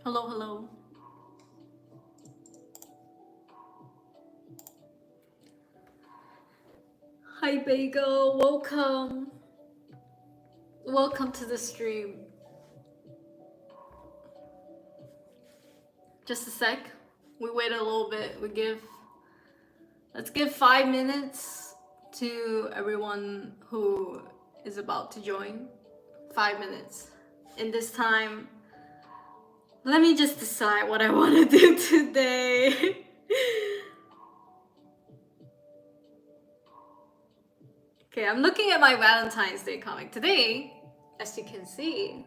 Hello, hello. Hi, Bagel. Welcome. Welcome to the stream. Just a sec. We wait a little bit. Let's give 5 minutes to everyone who is about to join. 5 minutes. In this time, let me just decide what I want to do today. Okay, I'm looking at my Valentine's Day comic. Today, as you can see,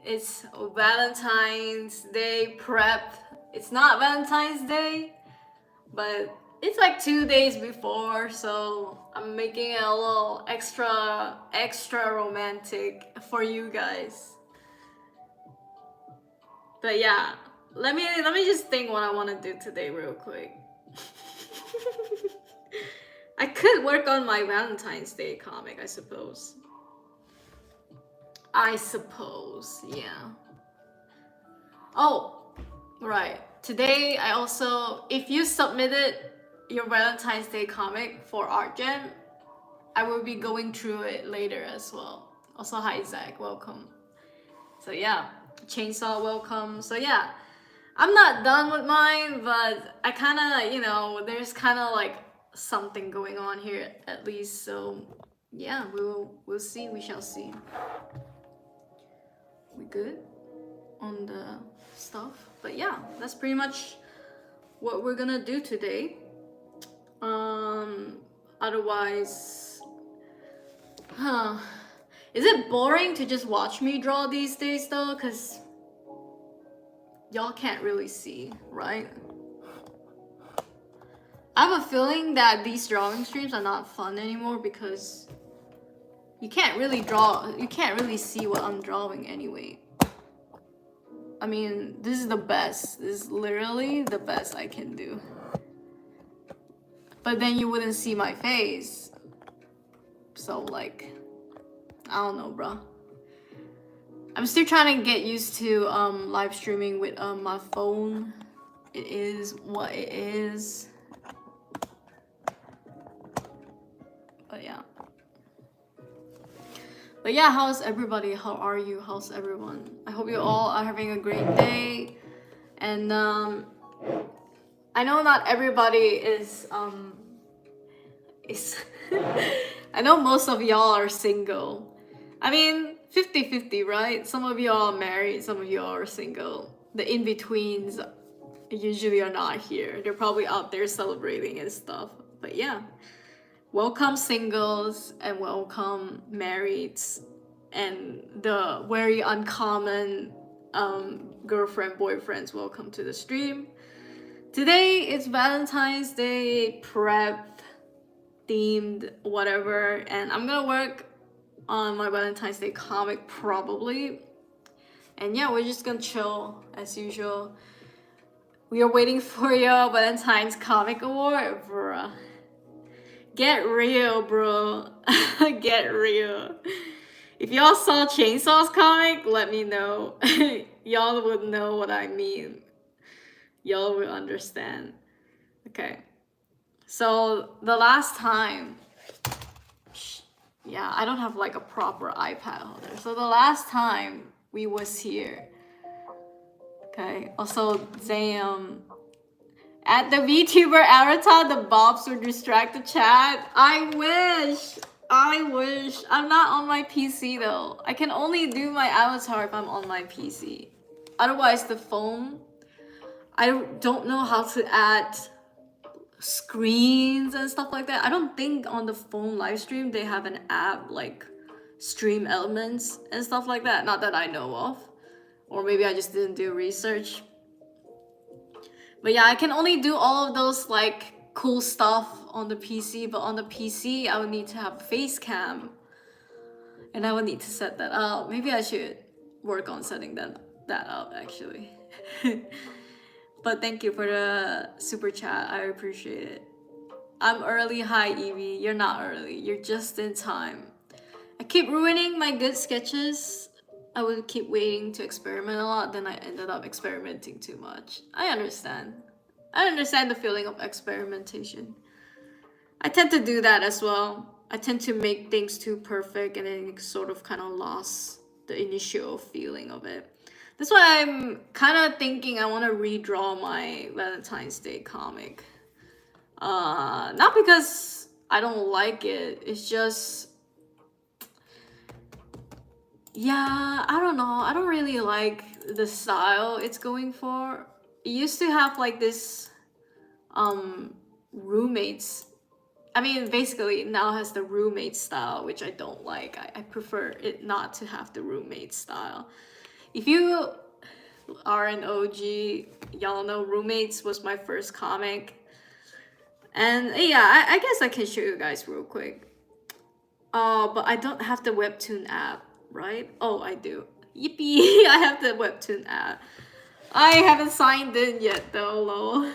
it's Valentine's Day prep. It's not Valentine's Day, but it's like 2 days before, so I'm making it a little extra romantic for you guys. But yeah, let me just think what I want to do today real quick. I could work on my Valentine's Day comic, I suppose. Yeah. Oh, right. Today, I also, if you submitted your Valentine's Day comic for Art Jam, I will be going through it later as well. Also, hi Zach, welcome. So yeah, Chainsaw, welcome. So yeah, I'm not done with mine, but I kind of, there's kind of like something going on here at least. So yeah, we'll see. We shall see. We good on the stuff? But yeah, that's pretty much what we're gonna do today. Otherwise, is it boring to just watch me draw these days though? Cause y'all can't really see, right? I have a feeling that these drawing streams are not fun anymore because you can't really see what I'm drawing anyway. I mean, this is the best. This is literally the best I can do. But then you wouldn't see my face. So like, I don't know, bro. I'm still trying to get used to live streaming with my phone. It is what it is. But yeah, how's everybody? How are you? How's everyone? I hope you all are having a great day. And I know not everybody is I know most of y'all are single. I mean, 50-50, right? Some of y'all are married, some of y'all are single. The in-betweens usually are not here. They're probably out there celebrating and stuff. But yeah. Welcome singles and welcome marrieds and the very uncommon girlfriend, boyfriends, welcome to the stream. Today it's Valentine's Day prep themed whatever, and I'm gonna work on my Valentine's Day comic probably. And yeah, we're just gonna chill as usual. We are waiting for your Valentine's comic award, bruh. Get real, bro. Get real. If y'all saw Chainsaw's comic, let me know. Y'all would know what I mean. Y'all will understand. Okay. So the last time, yeah, I don't have like a proper iPad holder. So the last time we was here, okay. Also, Zam. At the VTuber avatar, the bobs would distract the chat. I wish. I'm not on my PC though. I can only do my avatar if I'm on my PC. Otherwise, the phone, I don't know how to add screens and stuff like that. I don't think on the phone live stream they have an app like stream elements and stuff like that. Not that I know of. Or maybe I just didn't do research. But yeah, I can only do all of those like cool stuff on the PC, but on the PC I would need to have a face cam. And I would need to set that up. Maybe I should work on setting that up actually. But thank you for the super chat. I appreciate it. I'm early. Hi Evie. You're not early. You're just in time. I keep ruining my good sketches. I would keep waiting to experiment a lot, then I ended up experimenting too much. I understand. I understand the feeling of experimentation. I tend to do that as well. I tend to make things too perfect and then sort of kind of lost the initial feeling of it. That's why I'm kind of thinking I want to redraw my Valentine's Day comic. Not because I don't like it, it's just, yeah, I don't know. I don't really like the style it's going for. It used to have like this roommates. I mean, basically, it now has the roommate style, which I don't like. I prefer it not to have the roommate style. If you are an OG, y'all know Roommates was my first comic. And yeah, I guess I can show you guys real quick. But I don't have the Webtoon app, right? Oh, I do. Yippee! I have the Webtoon app. I haven't signed in yet though, lol.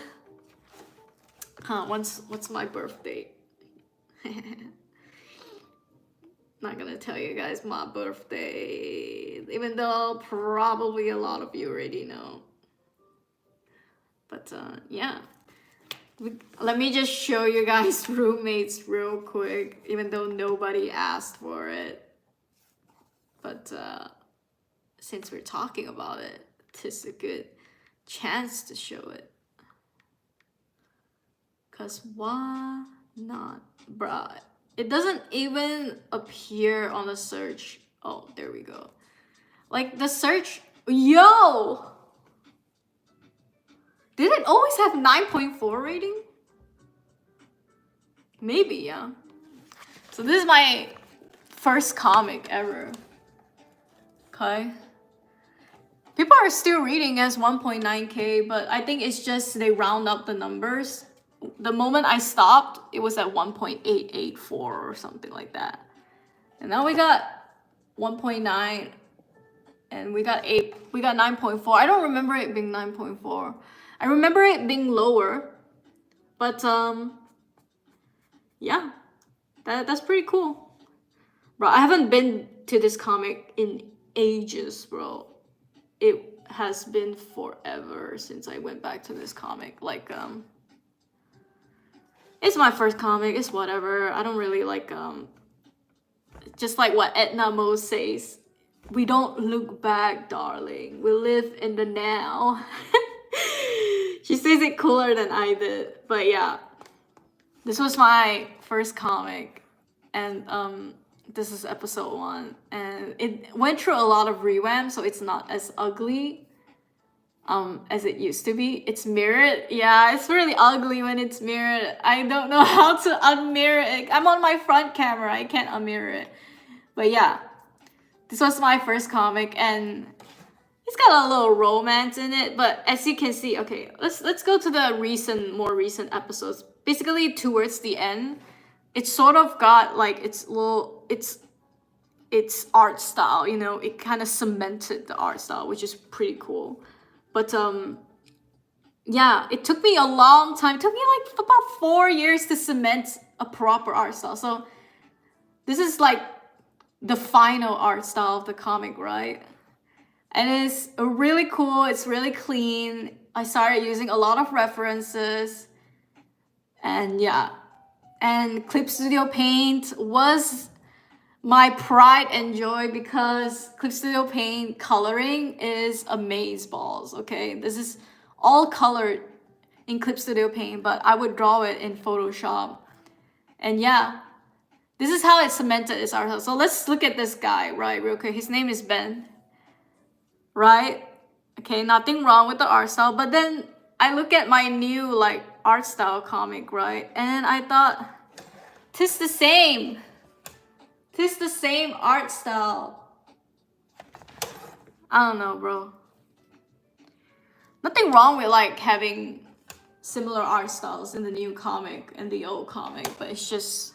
What's my birthday? Not gonna tell you guys my birthday, even though probably a lot of you already know. But yeah. Let me just show you guys Roommates real quick, even though nobody asked for it. But since we're talking about it, this is a good chance to show it. Cause why not? Bruh, it doesn't even appear on the search. Oh, there we go. Like the search, yo! Did it always have 9.4 rating? Maybe, yeah. So this is my first comic ever. Okay. People are still reading as 1.9k, but I think it's just they round up the numbers. The moment I stopped, it was at 1.884 or something like that. And now we got 1.9 and we got 9.4. I don't remember it being 9.4. I remember it being lower. But yeah. That's pretty cool. Bro, I haven't been to this comic in ages, bro. It has been forever since I went back to this comic. Like, it's my first comic, it's whatever. I don't really like, just like what Edna Mose says, we don't look back, darling. We live in the now. She says it cooler than I did. But yeah, this was my first comic. And this is episode 1. And it went through a lot of revamp, so it's not as ugly as it used to be. It's mirrored. Yeah, it's really ugly when it's mirrored. I don't know how to unmirror it. I'm on my front camera. I can't unmirror it. But yeah, this was my first comic, and it's got a little romance in it. But as you can see, okay, let's go to the more recent episodes. Basically, towards the end, it sort of got like its art style. You know, it kind of cemented the art style, which is pretty cool. But yeah, it took me a long time. It took me like about 4 years to cement a proper art style. So this is like the final art style of the comic, right? And it's really cool. It's really clean. I started using a lot of references. And yeah. And Clip Studio Paint was my pride and joy because Clip Studio Paint coloring is amazeballs, okay? This is all colored in Clip Studio Paint, but I would draw it in Photoshop. And yeah, this is how it cemented its art style. So let's look at this guy, right, real quick. His name is Ben, right? Okay, nothing wrong with the art style, but then I look at my new like art style comic, right? And I thought, tis the same. Tis the same art style. I don't know, bro. Nothing wrong with like having similar art styles in the new comic and the old comic, but it's just,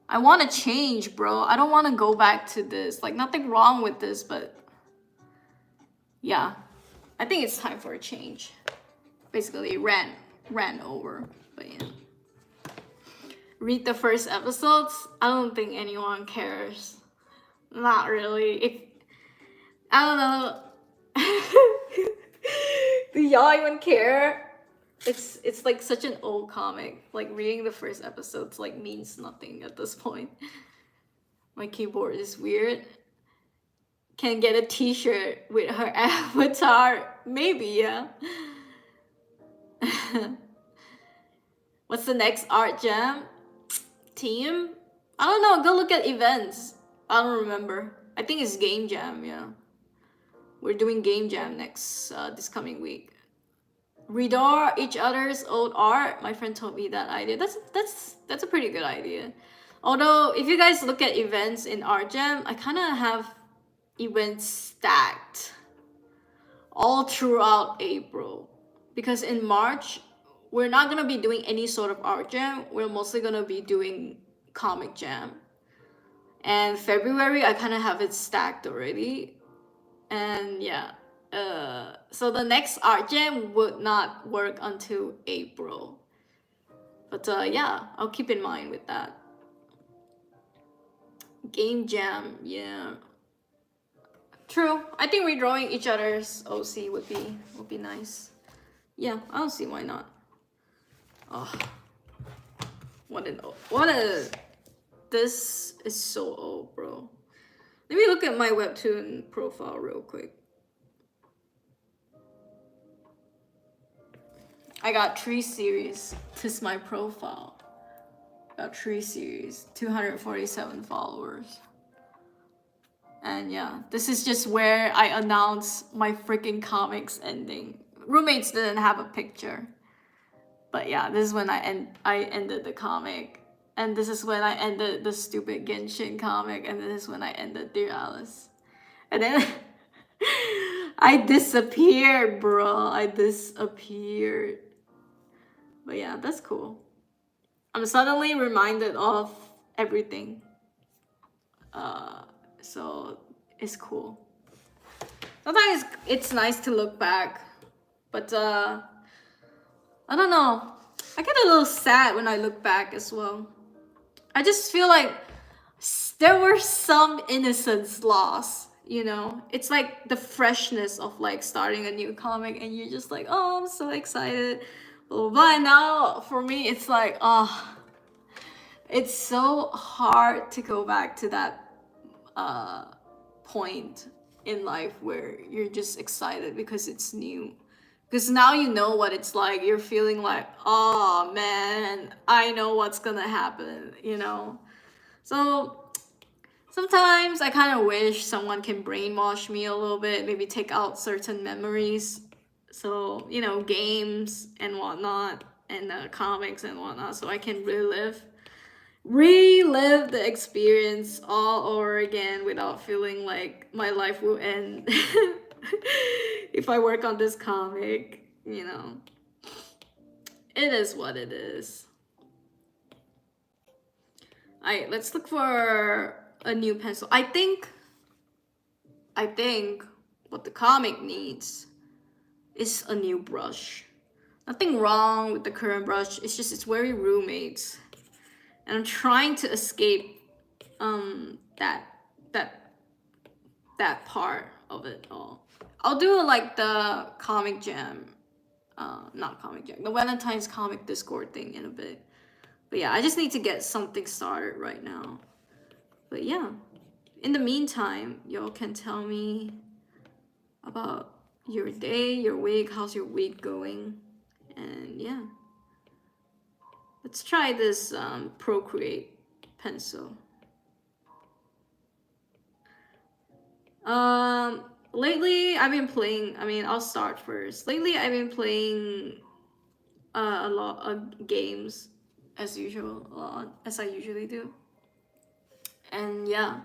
I want to change, bro. I don't want to go back to this. Like, nothing wrong with this, but yeah, I think it's time for a change. Basically, ran over, but yeah. Read the first episodes. I don't think anyone cares. Not really. I don't know. Do y'all even care? It's like such an old comic. Like reading the first episodes like means nothing at this point. My keyboard is weird. Can get a t-shirt with her avatar. Maybe, yeah. What's the next art jam? Team? I don't know. Go look at events. I don't remember. I think it's game jam, yeah. We're doing game jam next this coming week. Read each other's old art. My friend told me that idea. That's a pretty good idea. Although if you guys look at events in art jam, I kind of have events stacked all throughout April, because in March we're not gonna be doing any sort of art jam. We're mostly gonna be doing comic jam. And February I kind of have it stacked already. And yeah, so the next art jam would not work until April. But yeah, I'll keep in mind with that. Game jam, yeah. True. I think redrawing each other's OC would be nice. Yeah, I don't see why not. Oh, what a this is so old, bro. Let me look at my webtoon profile real quick. I got 3 series. This is my profile. Got 3 series, 247 followers. And yeah, this is just where I announce my freaking comics ending. Roommates didn't have a picture. But yeah, this is when I ended the comic. And this is when I ended the stupid Genshin comic. And this is when I ended Dear Alice. And then I disappeared, bro. I disappeared. But yeah, that's cool. I'm suddenly reminded of everything. So it's cool. Sometimes it's nice to look back, but I don't know. I get a little sad when I look back as well. I just feel like there were some innocence lost, you know? It's like the freshness of like starting a new comic and you're just like, oh, I'm so excited. But now for me, it's like, oh, it's so hard to go back to that point in life where you're just excited because it's new. Because now you know what it's like. You're feeling like, oh man, I know what's gonna happen, you know? So sometimes I kind of wish someone can brainwash me a little bit, maybe take out certain memories. So, you know, games and whatnot, and comics and whatnot, so I can relive the experience all over again without feeling like my life will end if I work on this comic, you know. It is what it is. Alright, let's look for a new pencil. I think what the comic needs is a new brush. Nothing wrong with the current brush, it's just it's very roommates. And I'm trying to escape that part of it all. I'll do like the comic jam, not comic jam, the Valentine's comic Discord thing in a bit. But yeah, I just need to get something started right now. But yeah, in the meantime, y'all can tell me about your day, your week, how's your week going, and yeah. Let's try this Procreate pencil. Lately I've been playing, I'll start first. Lately I've been playing a lot of games as usual, as I usually do. And yeah.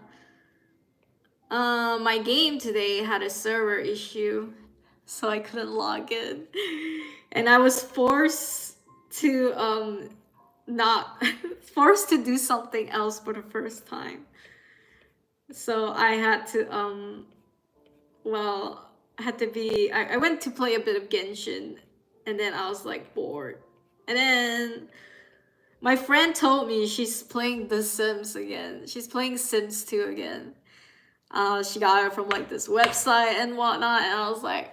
My game today had a server issue, so I couldn't log in. And I was forced to not forced to do something else for the first time. So I had to I went to play a bit of Genshin, and then I was like bored. And then my friend told me she's playing The Sims again. She's playing Sims 2 again. She got it from like this website and whatnot, and I was like,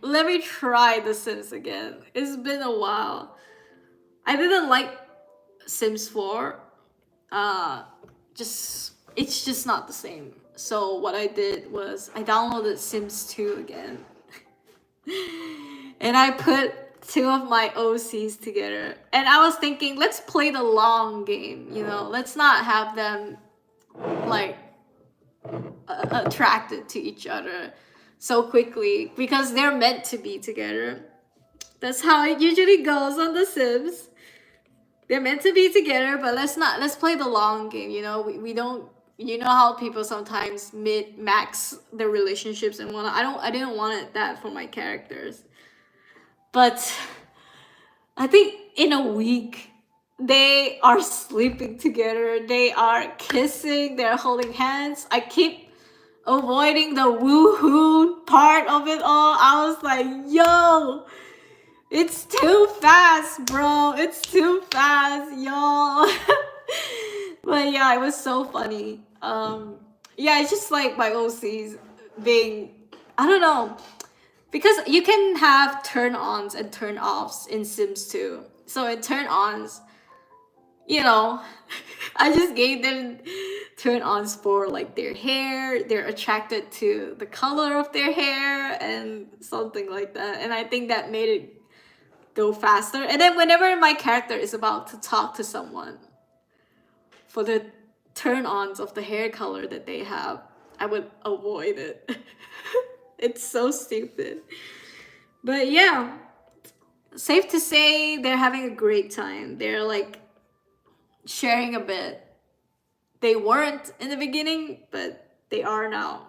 let me try The Sims again. It's been a while. I didn't like Sims 4. It's just not the same. So what I did was I downloaded Sims 2 again. And I put two of my OCs together. And I was thinking, let's play the long game, you know? Let's not have them like attracted to each other so quickly because they're meant to be together. That's how it usually goes on The Sims. They're meant to be together, but let's play the long game, you know? We don't, you know how people sometimes max their relationships and whatnot. I didn't want it that for my characters. But I think in a week they are sleeping together, they are kissing, they're holding hands. I keep avoiding the woohoo part of it all. I was like, yo, it's too fast, bro. It's too fast, y'all. But yeah, it was so funny. Yeah, it's just like my OCs being, I don't know, because you can have turn-ons and turn-offs in Sims 2. So in turn-ons, you know, I just gave them turn-ons for like their hair. They're attracted to the color of their hair and something like that. And I think that made it go faster. And then whenever my character is about to talk to someone, for the turn-ons of the hair color that they have, I would avoid it. It's so stupid. But yeah, safe to say they're having a great time. They're like sharing a bit. They weren't in the beginning, but they are now.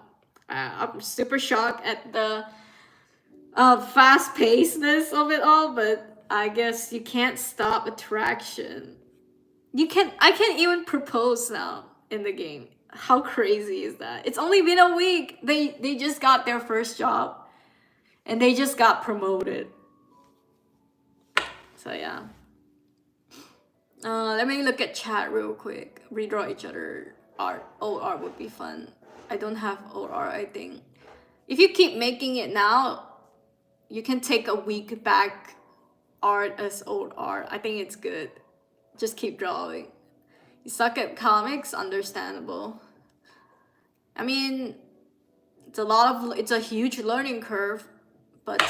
I'm super shocked at the fast-pacedness of it all, but I guess you can't stop attraction. I can't even propose now in the game. How crazy is that? It's only been a week. They just got their first job and they just got promoted. So yeah. Let me look at chat real quick. Redraw each other art. Old art would be fun. I don't have old art, I think. If you keep making it now, you can take a week back art as old art. I think it's good. Just keep drawing. You suck at comics? Understandable. I mean, it's a huge learning curve, but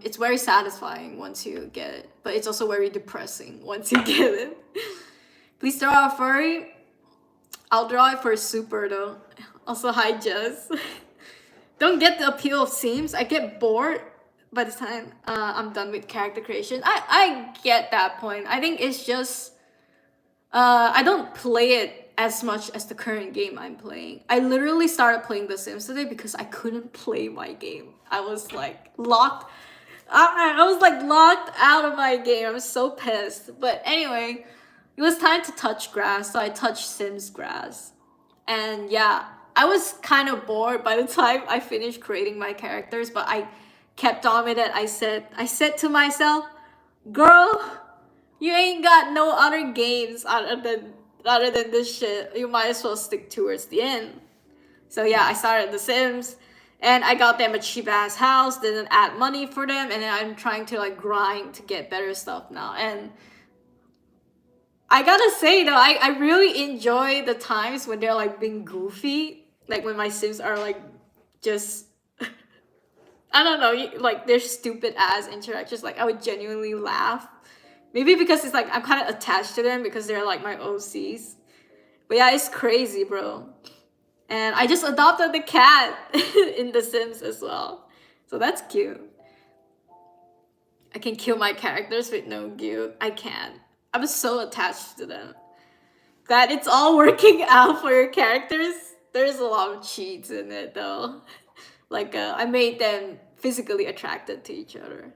it's very satisfying once you get it. But it's also very depressing once you get it. Please draw a furry. I'll draw it for super though. Also, hi Jess. Don't get the appeal of Sims. I get bored by the time I'm done with character creation. I get that point. I think it's just I don't play it as much as the current game I'm playing. I literally started playing The Sims today because I couldn't play my game. I was like locked. I was like locked out of my game. I was so pissed. But anyway, it was time to touch grass, so I touched Sims grass. And yeah, I was kind of bored by the time I finished creating my characters, but I kept on with it. I said to myself, girl, you ain't got no other games other than this shit. You might as well stick towards the end. So yeah, I started The Sims and I got them a cheap ass house, didn't add money for them, and then I'm trying to like grind to get better stuff now. And I gotta say though, I really enjoy the times when they're like being goofy. Like when my Sims are like just I don't know, like their stupid ass interactions. Like I would genuinely laugh. Maybe because it's like I'm kind of attached to them because they're like my OCs. But yeah, it's crazy, bro. And I just adopted the cat in The Sims as well. So that's cute. I can kill my characters with no guilt. I can. I'm so attached to them. Glad it's all working out for your characters. There's a lot of cheats in it though. Like I made them physically attracted to each other.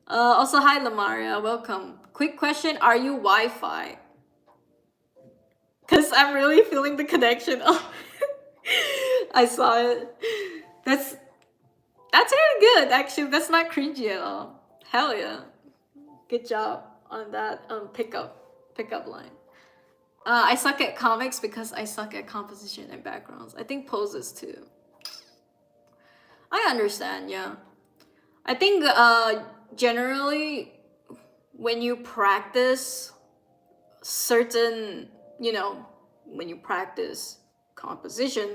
Also, hi Lamaria, welcome. Quick question, are you Wi-Fi? Because I'm really feeling the connection. Oh, I saw it. That's really good, actually. That's not cringy at all. Hell yeah. Good job on that pickup line. I suck at comics because I suck at composition and backgrounds. I think poses too. I understand, yeah. I think generally when you practice certain, you know, when you practice composition,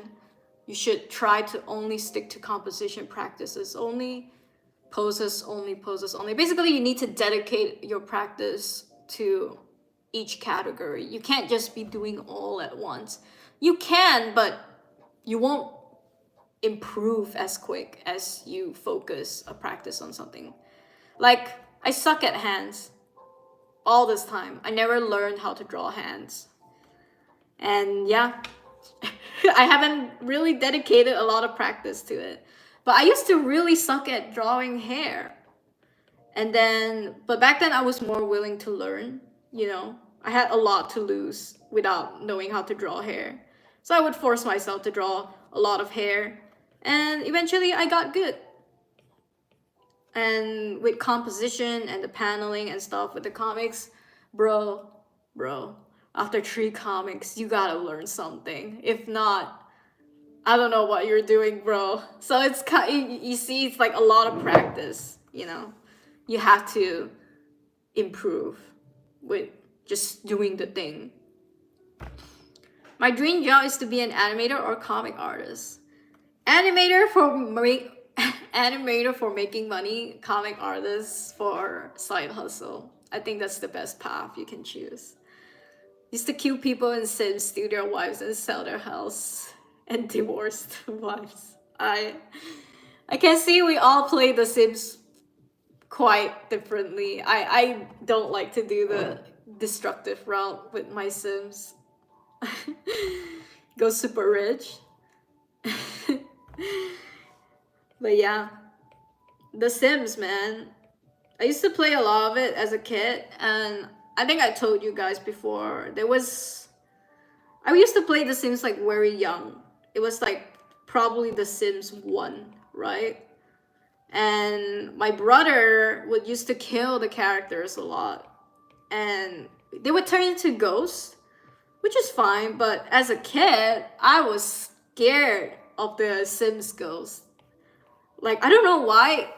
you should try to only stick to composition practices only, poses only, poses only. Basically, you need to dedicate your practice to each category. You can't just be doing all at once. You can, but you won't improve as quick as you focus a practice on something. Like, I suck at hands all this time. I never learned how to draw hands. And yeah, I haven't really dedicated a lot of practice to it. But I used to really suck at drawing hair. And then, but back then I was more willing to learn, you know. I had a lot to lose without knowing how to draw hair. So I would force myself to draw a lot of hair. And eventually I got good. And with composition and the paneling and stuff with the comics, bro, after 3 comics, you gotta learn something. If not, I don't know what you're doing, bro. So it's you see, it's like a lot of practice, you know. You have to improve with just doing the thing. My dream job is to be an animator or comic artist. Animator for making money, comic artist for side hustle. I think that's the best path you can choose. Used to kill people in Sims, steal their wives, and sell their house, and divorce their wives. I can see we all play The Sims quite differently. I don't like to do the destructive route with my Sims. Go super rich. But yeah, The Sims, man. I used to play a lot of it as a kid, and I think I told you guys before, I used to play The Sims like very young. It was like probably The Sims 1, right? And my brother would used to kill the characters a lot, and they would turn into ghosts, which is fine. But as a kid, I was scared of the Sims ghosts. Like, I don't know why.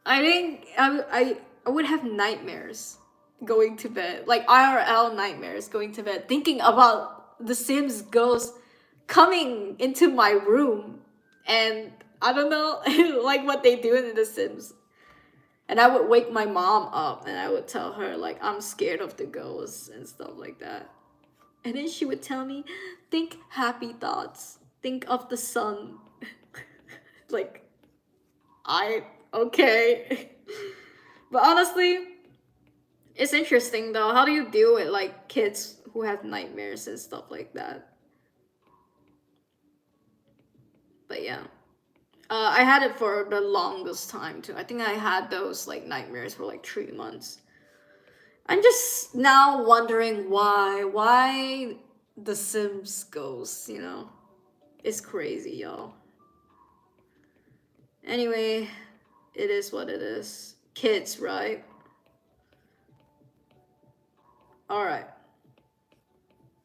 I think I would have nightmares going to bed, like IRL nightmares going to bed, thinking about the Sims ghost coming into my room, and I don't know, like what they do in The Sims. And I would wake my mom up and I would tell her like I'm scared of the ghosts and stuff like that. And then she would tell me, think happy thoughts, think of the sun. Like, okay. But honestly, it's interesting though. How do you deal with like kids who have nightmares and stuff like that? But yeah, I had it for the longest time too. I think I had those like nightmares for like 3 months. I'm just now wondering why The Sims ghosts, you know? It's crazy, y'all. Anyway, it is what it is. Kids, right? Alright.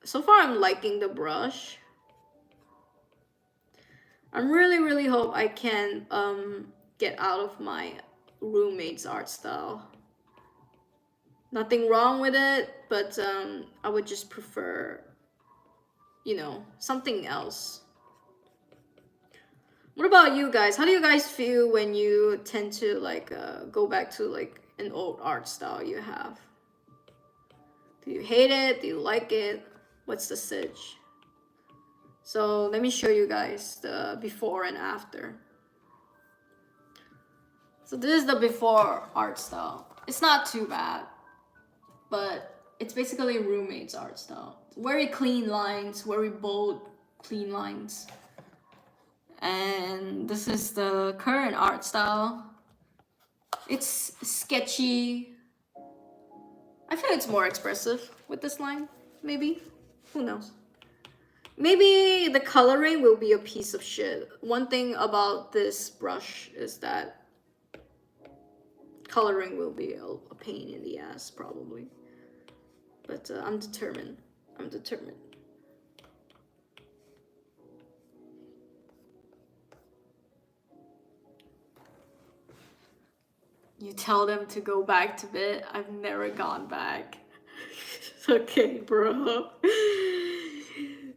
So far, I'm liking the brush. I really hope I can get out of my roommate's art style. Nothing wrong with it, but I would just prefer, you know, something else. What about you guys? How do you guys feel when you tend to like go back to like an old art style you have? Do you hate it? Do you like it? What's the sitch? So let me show you guys the before and after. So this is the before art style. It's not too bad, but it's basically roommate's art style. Very clean lines, very bold, clean lines. And this is the current art style. It's sketchy. I feel it's more expressive with this line, maybe. Who knows? Maybe the coloring will be a piece of shit. One thing about this brush is that coloring will be a pain in the ass, probably. But I'm determined. I'm determined. You tell them to go back to bed. I've never gone back. Okay, bro.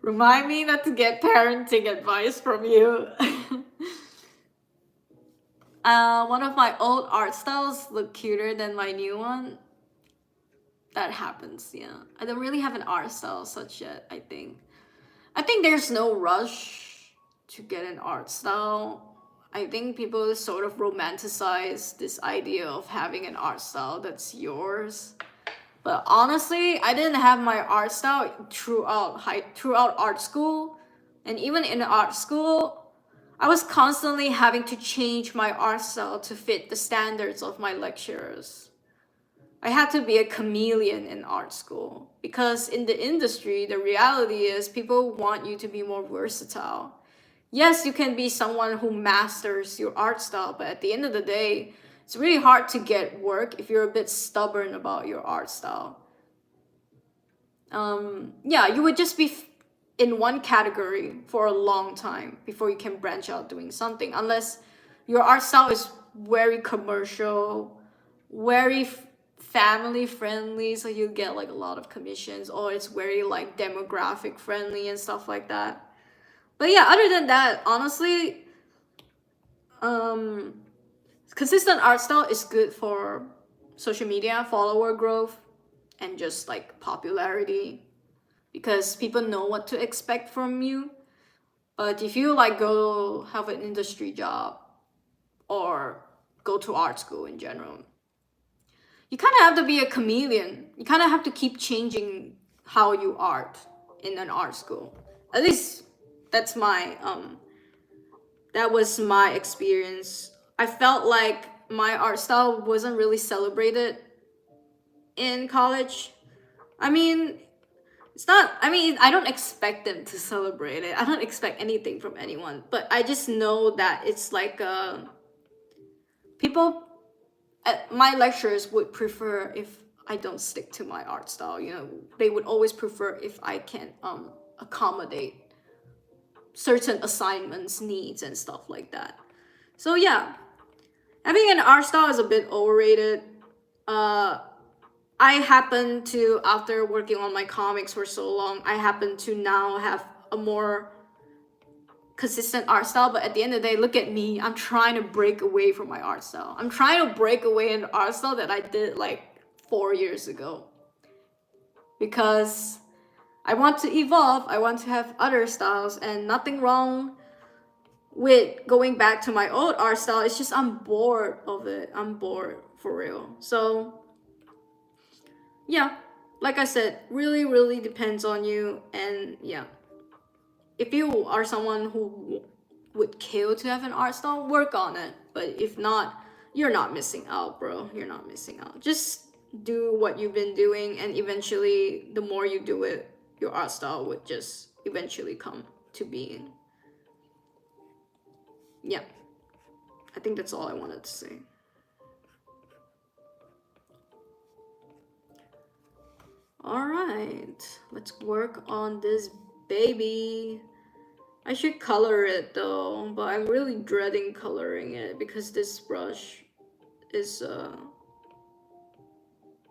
Remind me not to get parenting advice from you. One of my old art styles look cuter than my new one. That happens, yeah. I don't really have an art style such yet, I think. I think there's no rush to get an art style. I think people sort of romanticize this idea of having an art style that's yours. But honestly, I didn't have my art style throughout art school. And even in art school, I was constantly having to change my art style to fit the standards of my lecturers. I had to be a chameleon in art school because in the industry, the reality is people want you to be more versatile. Yes, you can be someone who masters your art style, but at the end of the day, it's really hard to get work if you're a bit stubborn about your art style. Yeah, you would just be in one category for a long time before you can branch out doing something, unless your art style is very commercial, very family friendly, so you get like a lot of commissions, or it's very like demographic friendly and stuff like that. But yeah, other than that, honestly, consistent art style is good for social media follower growth and just like popularity, because people know what to expect from you. But if you like go have an industry job or go to art school in general, you kind of have to be a chameleon. You kind of have to keep changing how you art in an art school. At least that's my that was my experience. I felt like my art style wasn't really celebrated in college. I mean, it's not, I mean, I don't expect them to celebrate it. I don't expect anything from anyone, but I just know that it's like people, my lecturers would prefer if I don't stick to my art style. You know, they would always prefer if I can accommodate certain assignments, needs, and stuff like that. So yeah, having an art style is a bit overrated. I happen to, after working on my comics for so long, I happen to now have a more consistent art style. But at the end of the day, look at me. I'm trying to break away from my art style. I'm trying to break away an art style that I did like 4 years ago. Because I want to evolve. I want to have other styles, and nothing wrong with going back to my old art style. It's just I'm bored of it. I'm bored for real. So yeah, like I said, really depends on you. And yeah, if you are someone who would kill to have an art style, work on it. But if not, you're not missing out, bro. You're not missing out. Just do what you've been doing, and eventually the more you do it, your art style would just eventually come to being. Yeah, I think that's all I wanted to say. All right, let's work on this baby. I should color it though, but I'm really dreading coloring it because this brush is a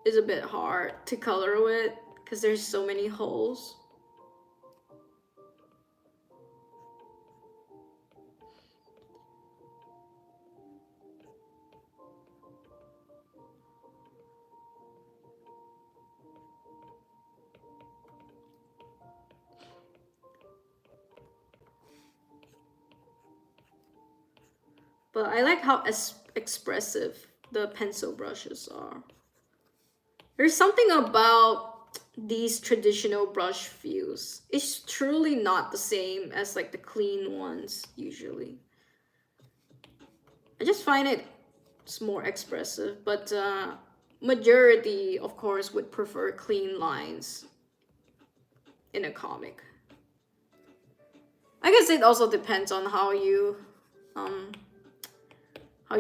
bit hard to color with because there's so many holes. But I like how expressive the pencil brushes are. There's something about these traditional brush feels. It's truly not the same as like the clean ones usually. I just find it's more expressive, but majority, of course, would prefer clean lines in a comic. I guess it also depends on how you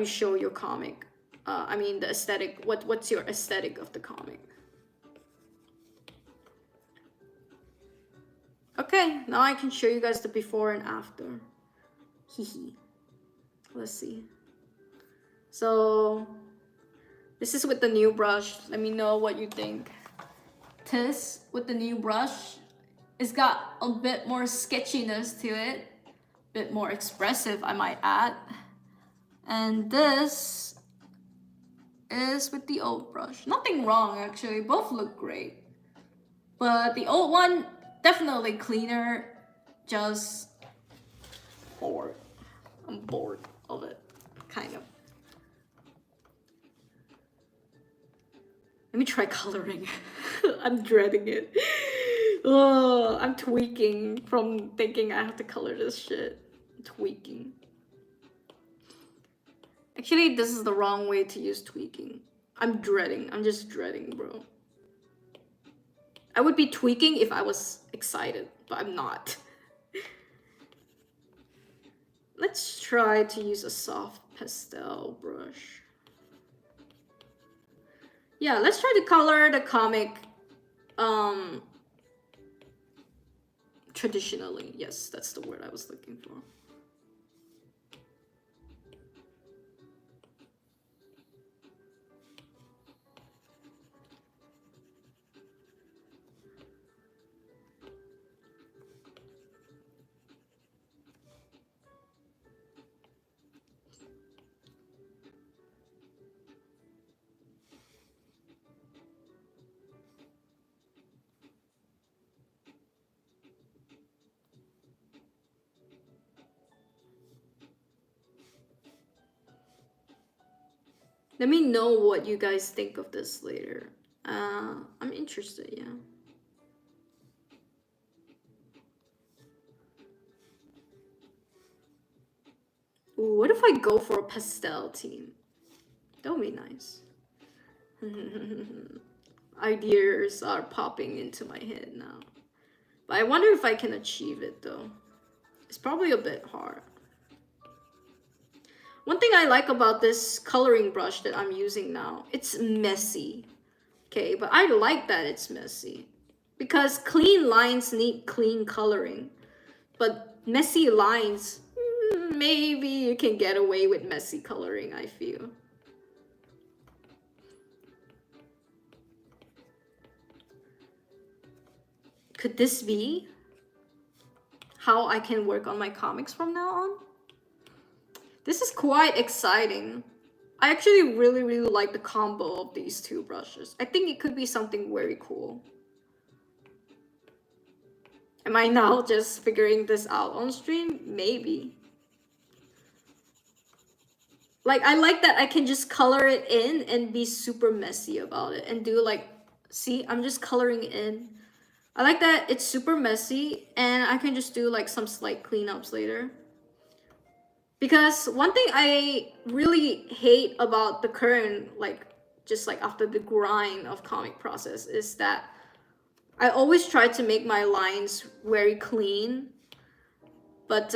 show your comic. I mean the aesthetic. What's your aesthetic of the comic? Okay, now I can show you guys the before and after. Hehe. Let's see. So this is with the new brush. Let me know what you think. This with the new brush, it's got a bit more sketchiness to it, a bit more expressive, I might add. And this is with the old brush. Nothing wrong actually, both look great. But the old one, definitely cleaner, just bored. I'm bored of it, kind of. Let me try coloring. I'm dreading it. Oh, I'm tweaking from thinking I have to color this shit. I'm tweaking. Actually, this is the wrong way to use tweaking. I'm just dreading, bro. I would be tweaking if I was excited, but I'm not. Let's try to use a soft pastel brush. Yeah, let's try to color the comic traditionally. Yes, that's the word I was looking for. Let me know what you guys think of this later. I'm interested, yeah. Ooh, what if I go for a pastel theme? That would be nice. Ideas are popping into my head now. But I wonder if I can achieve it though. It's probably a bit hard. One thing I like about this coloring brush that I'm using now, it's messy. Okay, but I like that it's messy. Because clean lines need clean coloring. But messy lines, maybe you can get away with messy coloring, I feel. Could this be how I can work on my comics from now on? This is quite exciting. I actually really like the combo of these two brushes. I think it could be something very cool. Am I now just figuring this out on stream? Maybe. Like, I like that I can just color it in and be super messy about it and do like, see, I'm just coloring in. I like that it's super messy and I can just do like some slight cleanups later. Because one thing I really hate about the current, like, just like after the grind of comic process is that I always try to make my lines very clean. But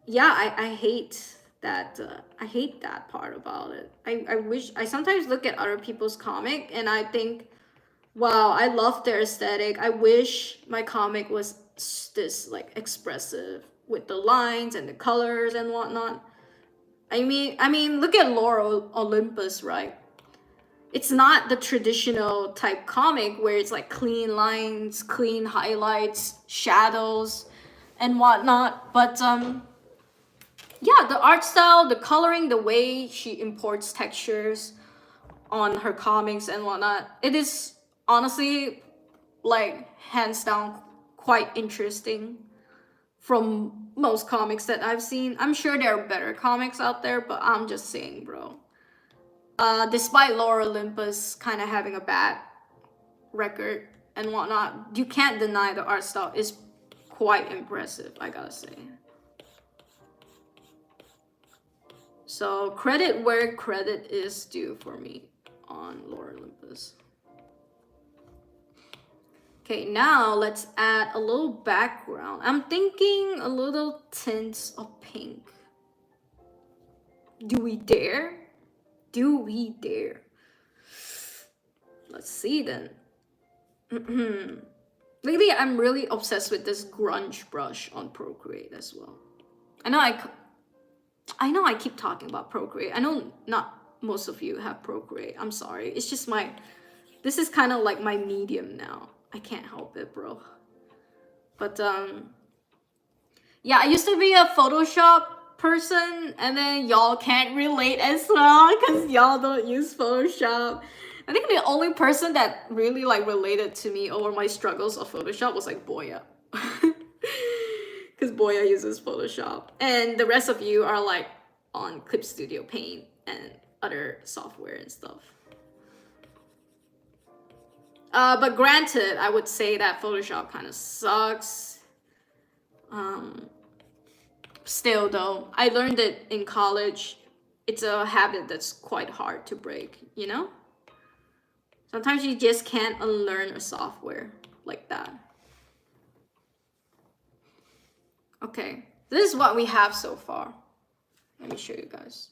yeah, I hate that. I hate that part about it. I wish, I sometimes look at other people's comic and I think, wow, I love their aesthetic. I wish my comic was this like expressive with the lines and the colors and whatnot. I mean, look at Laurel Olympus, right? It's not the traditional type comic where it's like clean lines, clean highlights, shadows, and whatnot. But yeah, the art style, the coloring, the way she imports textures on her comics and whatnot, it is honestly, like, hands down quite interesting from most comics that I've seen. I'm sure there are better comics out there, but I'm just saying, bro. Despite Laura Olympus kind of having a bad record and whatnot, you can't deny the art style is quite impressive, I gotta say. So credit where credit is due for me on Laura Olympus. Okay, now let's add a little background. I'm thinking a little tints of pink. Do we dare? Do we dare? Let's see then. Lately, I'm really obsessed with this grunge brush on Procreate as well. I know I keep talking about Procreate. I know not most of you have Procreate. I'm sorry. It's just this is kind of like my medium now. I can't help it, bro. But yeah, I used to be a Photoshop person, and then y'all can't relate as well because y'all don't use Photoshop. I think the only person that really like related to me over my struggles of Photoshop was like Boya. Because Boya uses Photoshop. And the rest of you are like on Clip Studio Paint and other software and stuff. But granted, I would say that Photoshop kind of sucks. Still though, I learned it in college. It's a habit that's quite hard to break, you know? Sometimes you just can't unlearn a software like that. Okay, this is what we have so far. Let me show you guys.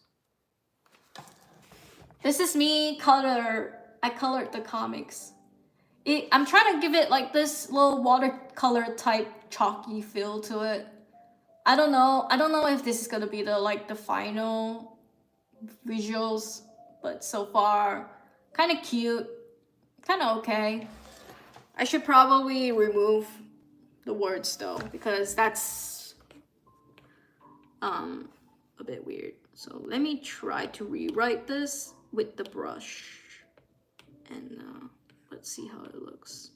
This is me I colored the comics. I'm trying to give it like this little watercolor type chalky feel to it. I don't know if this is gonna be the final visuals, but so far kind of cute, kind of okay. I should probably remove the words though, because that's a bit weird. So let me try to rewrite this with the brush, and let's see how it looks.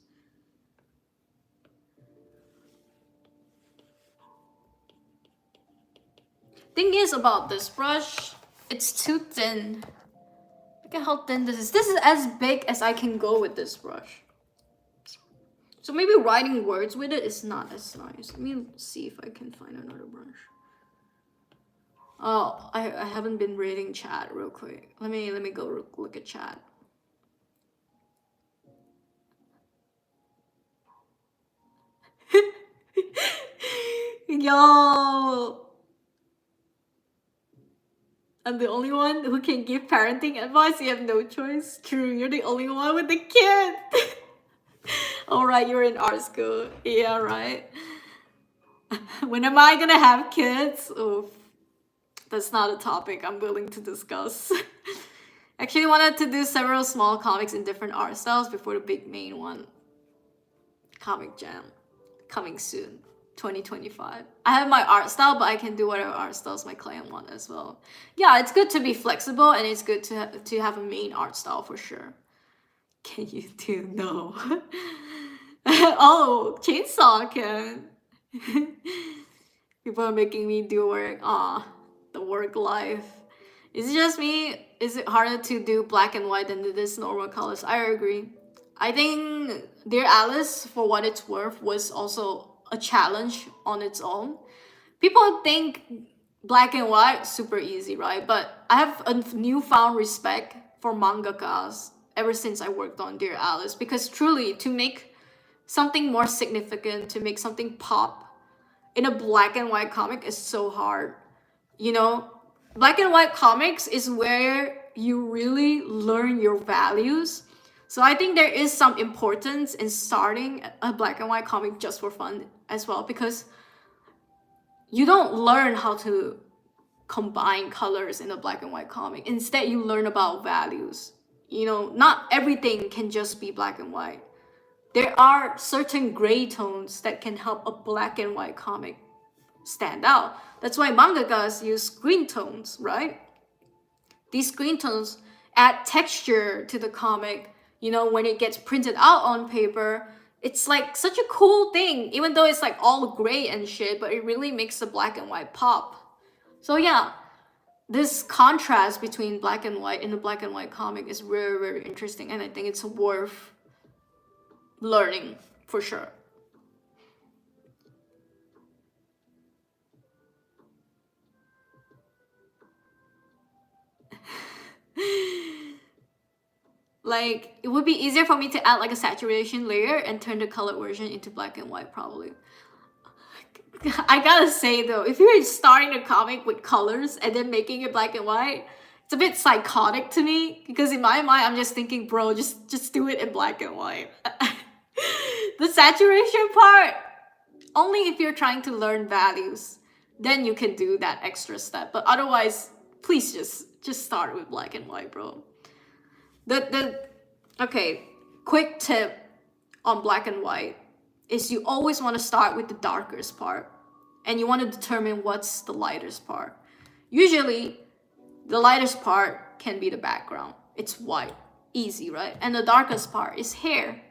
Thing is about this brush, it's too thin. Look at how thin this is. This is as big as I can go with this brush. So maybe writing words with it is not as nice. Let me see if I can find another brush. Oh, I haven't been reading chat real quick. Let me go look at chat. Yo, I'm the only one who can give parenting advice. You have no choice. True, you're the only one with the kid. Alright, you're in art school. Yeah, right. When am I gonna have kids? Oof. That's not a topic I'm willing to discuss. Actually wanted to do several small comics in different art styles before the big main one. Comic Jam. Coming soon. 2025. I have my art style, but I can do whatever art styles my client want as well. Yeah, it's good to be flexible, and it's good to have a main art style for sure. Can you do no? Oh, chainsaw can. People are making me do work. Ah, the work life. Is it just me? Is it harder to do black and white than this normal colors? I agree. I think Dear Alice, for what it's worth, was also a challenge on its own. People think black and white super easy, right? But I have a newfound respect for mangakas ever since I worked on Dear Alice, because truly, to make something more significant, to make something pop in a black and white comic is so hard. You know, black and white comics is where you really learn your values. So I think there is some importance in starting a black and white comic just for fun as well, because you don't learn how to combine colors in a black and white comic. Instead, you learn about values. You know, not everything can just be black and white. There are certain gray tones that can help a black and white comic stand out. That's why mangakas use green tones, right? These green tones add texture to the comic. You know, when it gets printed out on paper, it's like such a cool thing, even though it's like all gray and shit, but it really makes the black and white pop. So yeah, this contrast between black and white in a black and white comic is very, very interesting, and I think it's worth learning for sure. Like, it would be easier for me to add like a saturation layer and turn the colored version into black and white probably. I gotta say though, if you're starting a comic with colors and then making it black and white, it's a bit psychotic to me, because in my mind I'm just thinking, bro, just do it in black and white. The saturation part, only if you're trying to learn values, then you can do that extra step. But otherwise, please just start with black and white, bro. Okay, quick tip on black and white is you always want to start with the darkest part, and you want to determine what's the lightest part. Usually, the lightest part can be the background. It's white, easy, right? And the darkest part is hair,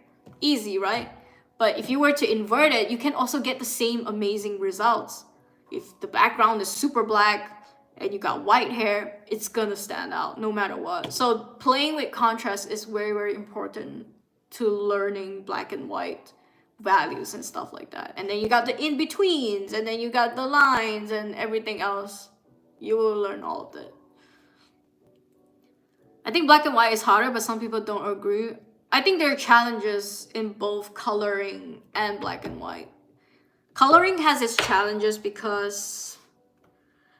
easy, right? But if you were to invert it, you can also get the same amazing results. If the background is super black and you got white hair, it's gonna stand out no matter what. So playing with contrast is very, very important to learning black and white values and stuff like that. And then you got the in-betweens, and then you got the lines and everything else. You will learn all of it. I think black and white is harder, but some people don't agree. I think there are challenges in both coloring and black and white. Coloring has its challenges because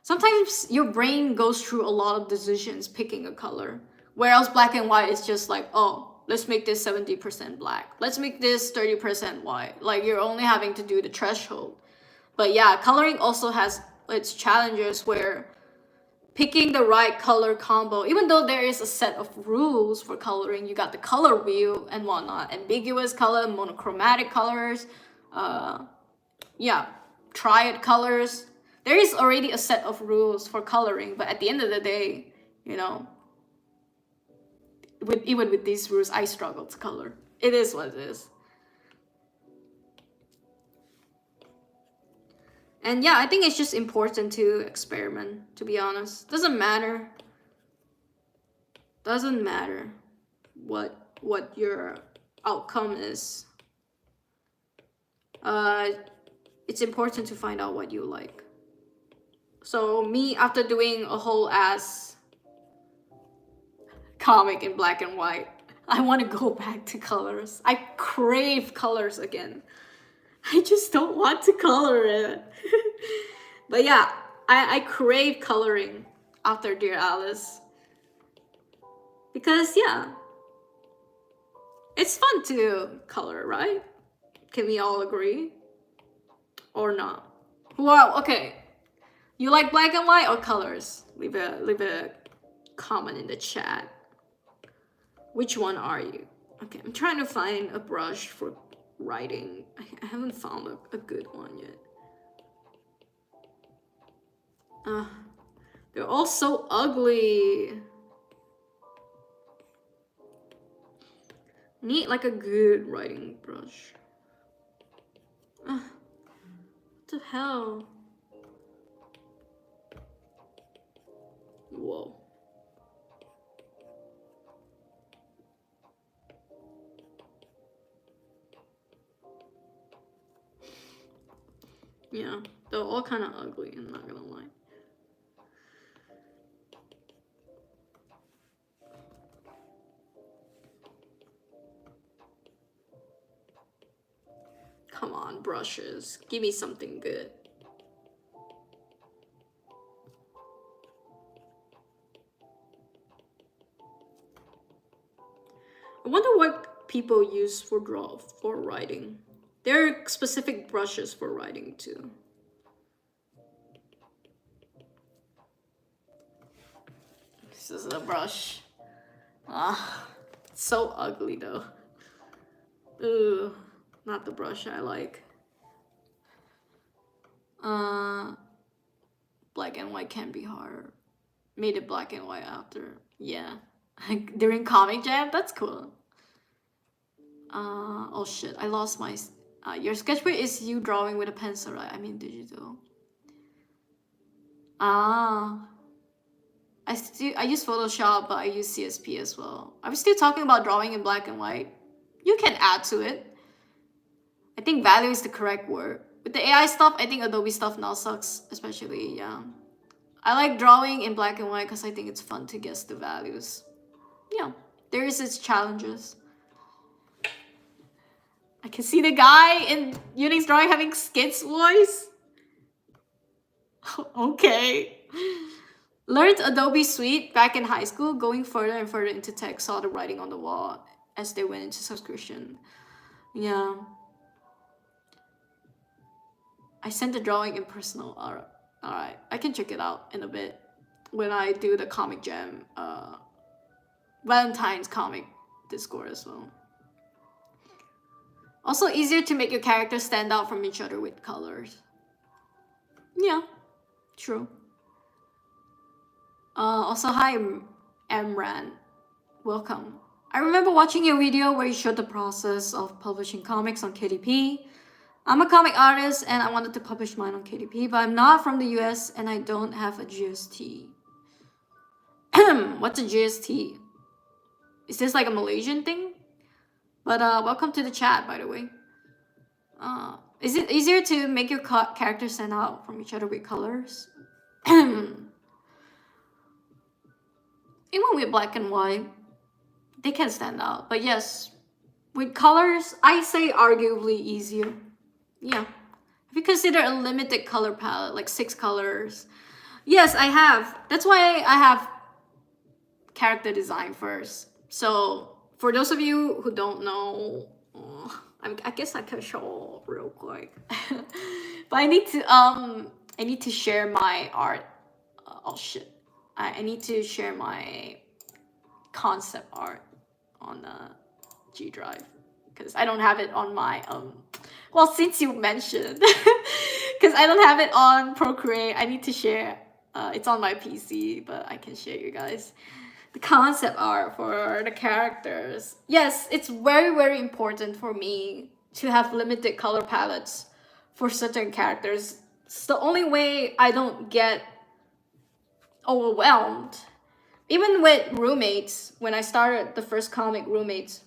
sometimes your brain goes through a lot of decisions picking a color. Whereas black and white is just like, oh, let's make this 70% black. Let's make this 30% white. Like, you're only having to do the threshold. But yeah, coloring also has its challenges where picking the right color combo, even though there is a set of rules for coloring, you got the color wheel and whatnot, ambiguous color, monochromatic colors, triad colors. There is already a set of rules for coloring, but at the end of the day, you know, even with these rules, I struggle to color. It is what it is. And yeah, I think it's just important to experiment, to be honest. Doesn't matter what your outcome is. It's important to find out what you like. So me, after doing a whole ass comic in black and white, I want to go back to colors. I crave colors again. I just don't want to color it. But yeah, I crave coloring after Dear Alice. Because yeah, it's fun to color, right? Can we all agree? Or not? Well, okay. You like black and white or colors? Leave a comment in the chat. Which one are you? Okay, I'm trying to find a brush for writing. I haven't found a good one yet. They're all so ugly. Need like a good writing brush. What the hell? Whoa. Yeah, they're all kind of ugly, I'm not gonna lie. Come on, brushes. Give me something good. I wonder what people use for writing. There are specific brushes for writing too. This is a brush. It's so ugly though. Ooh, not the brush I like. Black and white can be hard. Made it black and white after. Yeah. During Comic Jam? That's cool. Oh shit, I lost my... your sketchbook is you drawing with a pencil, right? I mean digital. I use Photoshop, but I use CSP as well. Are we still talking about drawing in black and white? You can add to it. I think value is the correct word. With the AI stuff, I think Adobe stuff now sucks, especially, yeah. I like drawing in black and white because I think it's fun to guess the values. Yeah, there is its challenges. I can see the guy in Yuuning's drawing having Skit's voice. Okay. Learned Adobe Suite back in high school, going further and further into tech, saw the writing on the wall as they went into subscription. Yeah. I sent the drawing in personal. Alright, I can check it out in a bit when I do the Comic Jam Valentine's comic Discord as well. Also easier to make your character stand out from each other with colors. Yeah, true. Also, hi Amran, welcome. I remember watching your video where you showed the process of publishing comics on KDP. I'm a comic artist and I wanted to publish mine on KDP, but I'm not from the US and I don't have a GST. What's a GST? Is this like a Malaysian thing? But welcome to the chat, by the way. Is it easier to make your characters stand out from each other with colors? Even with black and white, they can stand out. But yes, with colors, I say arguably easier. Yeah. If you consider a limited color palette, like 6 colors. Yes, I have. That's why I have character design first. So for those of you who don't know, I guess I can show real quick. But I need to share my art. Oh shit. I need to share my concept art on G Drive because I don't have it on my well, since you mentioned, because I don't have it on Procreate, I need to share. It's on my PC, but I can share you guys the concept art for the characters. Yes, it's very, very important for me to have limited color palettes for certain characters. It's the only way I don't get overwhelmed. Even with roommates, when I started the first comic Roommates,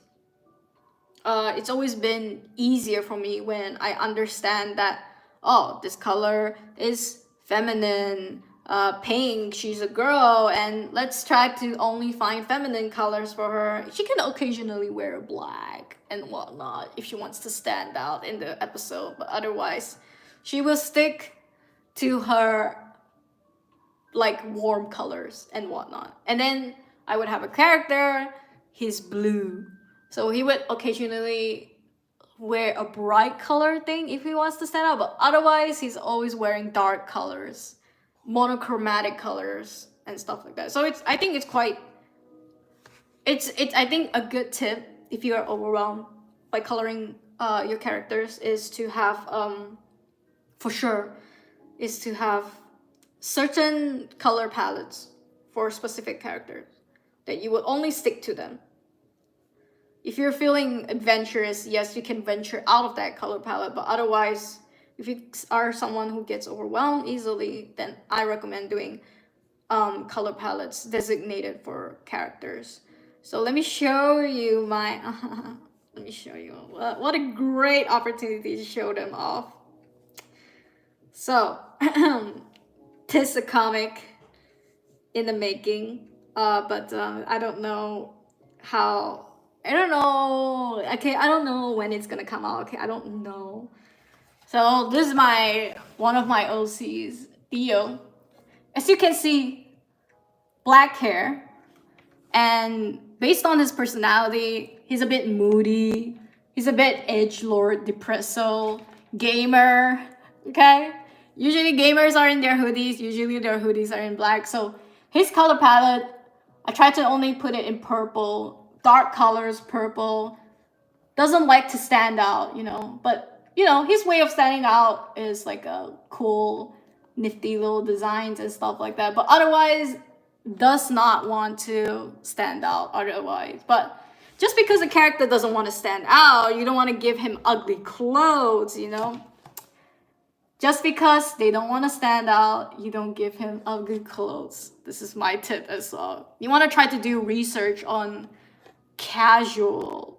it's always been easier for me when I understand that, oh, this color is feminine, pink, she's a girl, and let's try to only find feminine colors for her. She can occasionally wear black and whatnot if she wants to stand out in the episode, but otherwise she will stick to her like warm colors and whatnot. And then I would have a character, he's blue, so he would occasionally wear a bright color thing if he wants to stand out, but otherwise he's always wearing dark colors, monochromatic colors and stuff like that. So I think it's I think a good tip if you are overwhelmed by coloring your characters is to have for sure is to have certain color palettes for specific characters that you will only stick to them. If you're feeling adventurous, yes, you can venture out of that color palette, but otherwise, if you are someone who gets overwhelmed easily, then I recommend doing color palettes designated for characters. So let me show you my let me show you what a great opportunity to show them off. So this is a comic in the making, but I don't know how. I don't know. Okay, I don't know when it's gonna come out. Okay, I don't know. So this is one of my OCs, Theo. As you can see, black hair, and based on his personality, he's a bit moody. He's a bit edgelord, depresso, gamer. Okay, usually gamers are in their hoodies. Usually their hoodies are in black. So his color palette, I try to only put it in purple. Dark colors, purple, doesn't like to stand out, you know, but you know, his way of standing out is like a cool, nifty little designs and stuff like that, but otherwise does not want to stand out otherwise. But just because a character doesn't want to stand out, you don't want to give him ugly clothes, you know. Just because they don't want to stand out, you don't give him ugly clothes. This is my tip as well. You want to try to do research on casual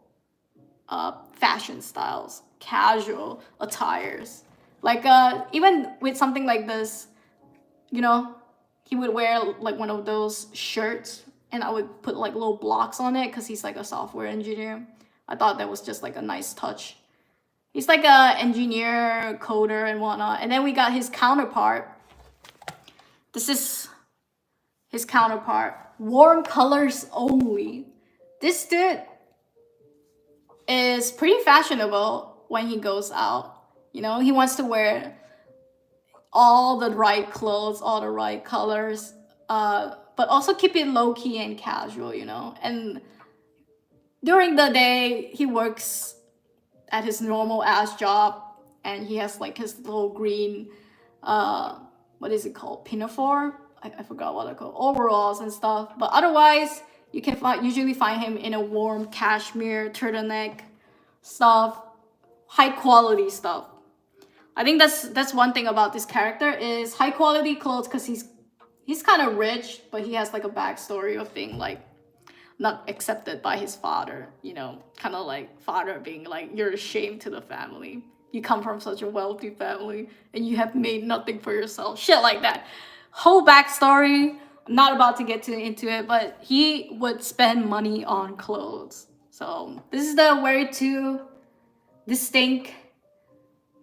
fashion styles, casual attires. Like even with something like this, you know, he would wear like one of those shirts and I would put like little blocks on it because he's like a software engineer. I thought that was just like a nice touch. He's like a engineer, coder and whatnot. And then we got his counterpart. This is his counterpart. Warm colors only. This dude is pretty fashionable when he goes out. You know, he wants to wear all the right clothes, all the right colors, but also keep it low key and casual, you know. And during the day, he works at his normal ass job, and he has like his little green, what is it called, pinafore? I forgot what they're called, overalls and stuff. But otherwise, you can usually find him in a warm cashmere turtleneck stuff, high quality stuff. I think that's one thing about this character is high quality clothes, because he's kind of rich, but he has like a backstory of being like not accepted by his father, you know, kind of like father being like, you're a shame to the family. You come from such a wealthy family and you have made nothing for yourself. Shit like that. Whole backstory. I'm not about to get into it, but he would spend money on clothes. So this is the very two distinct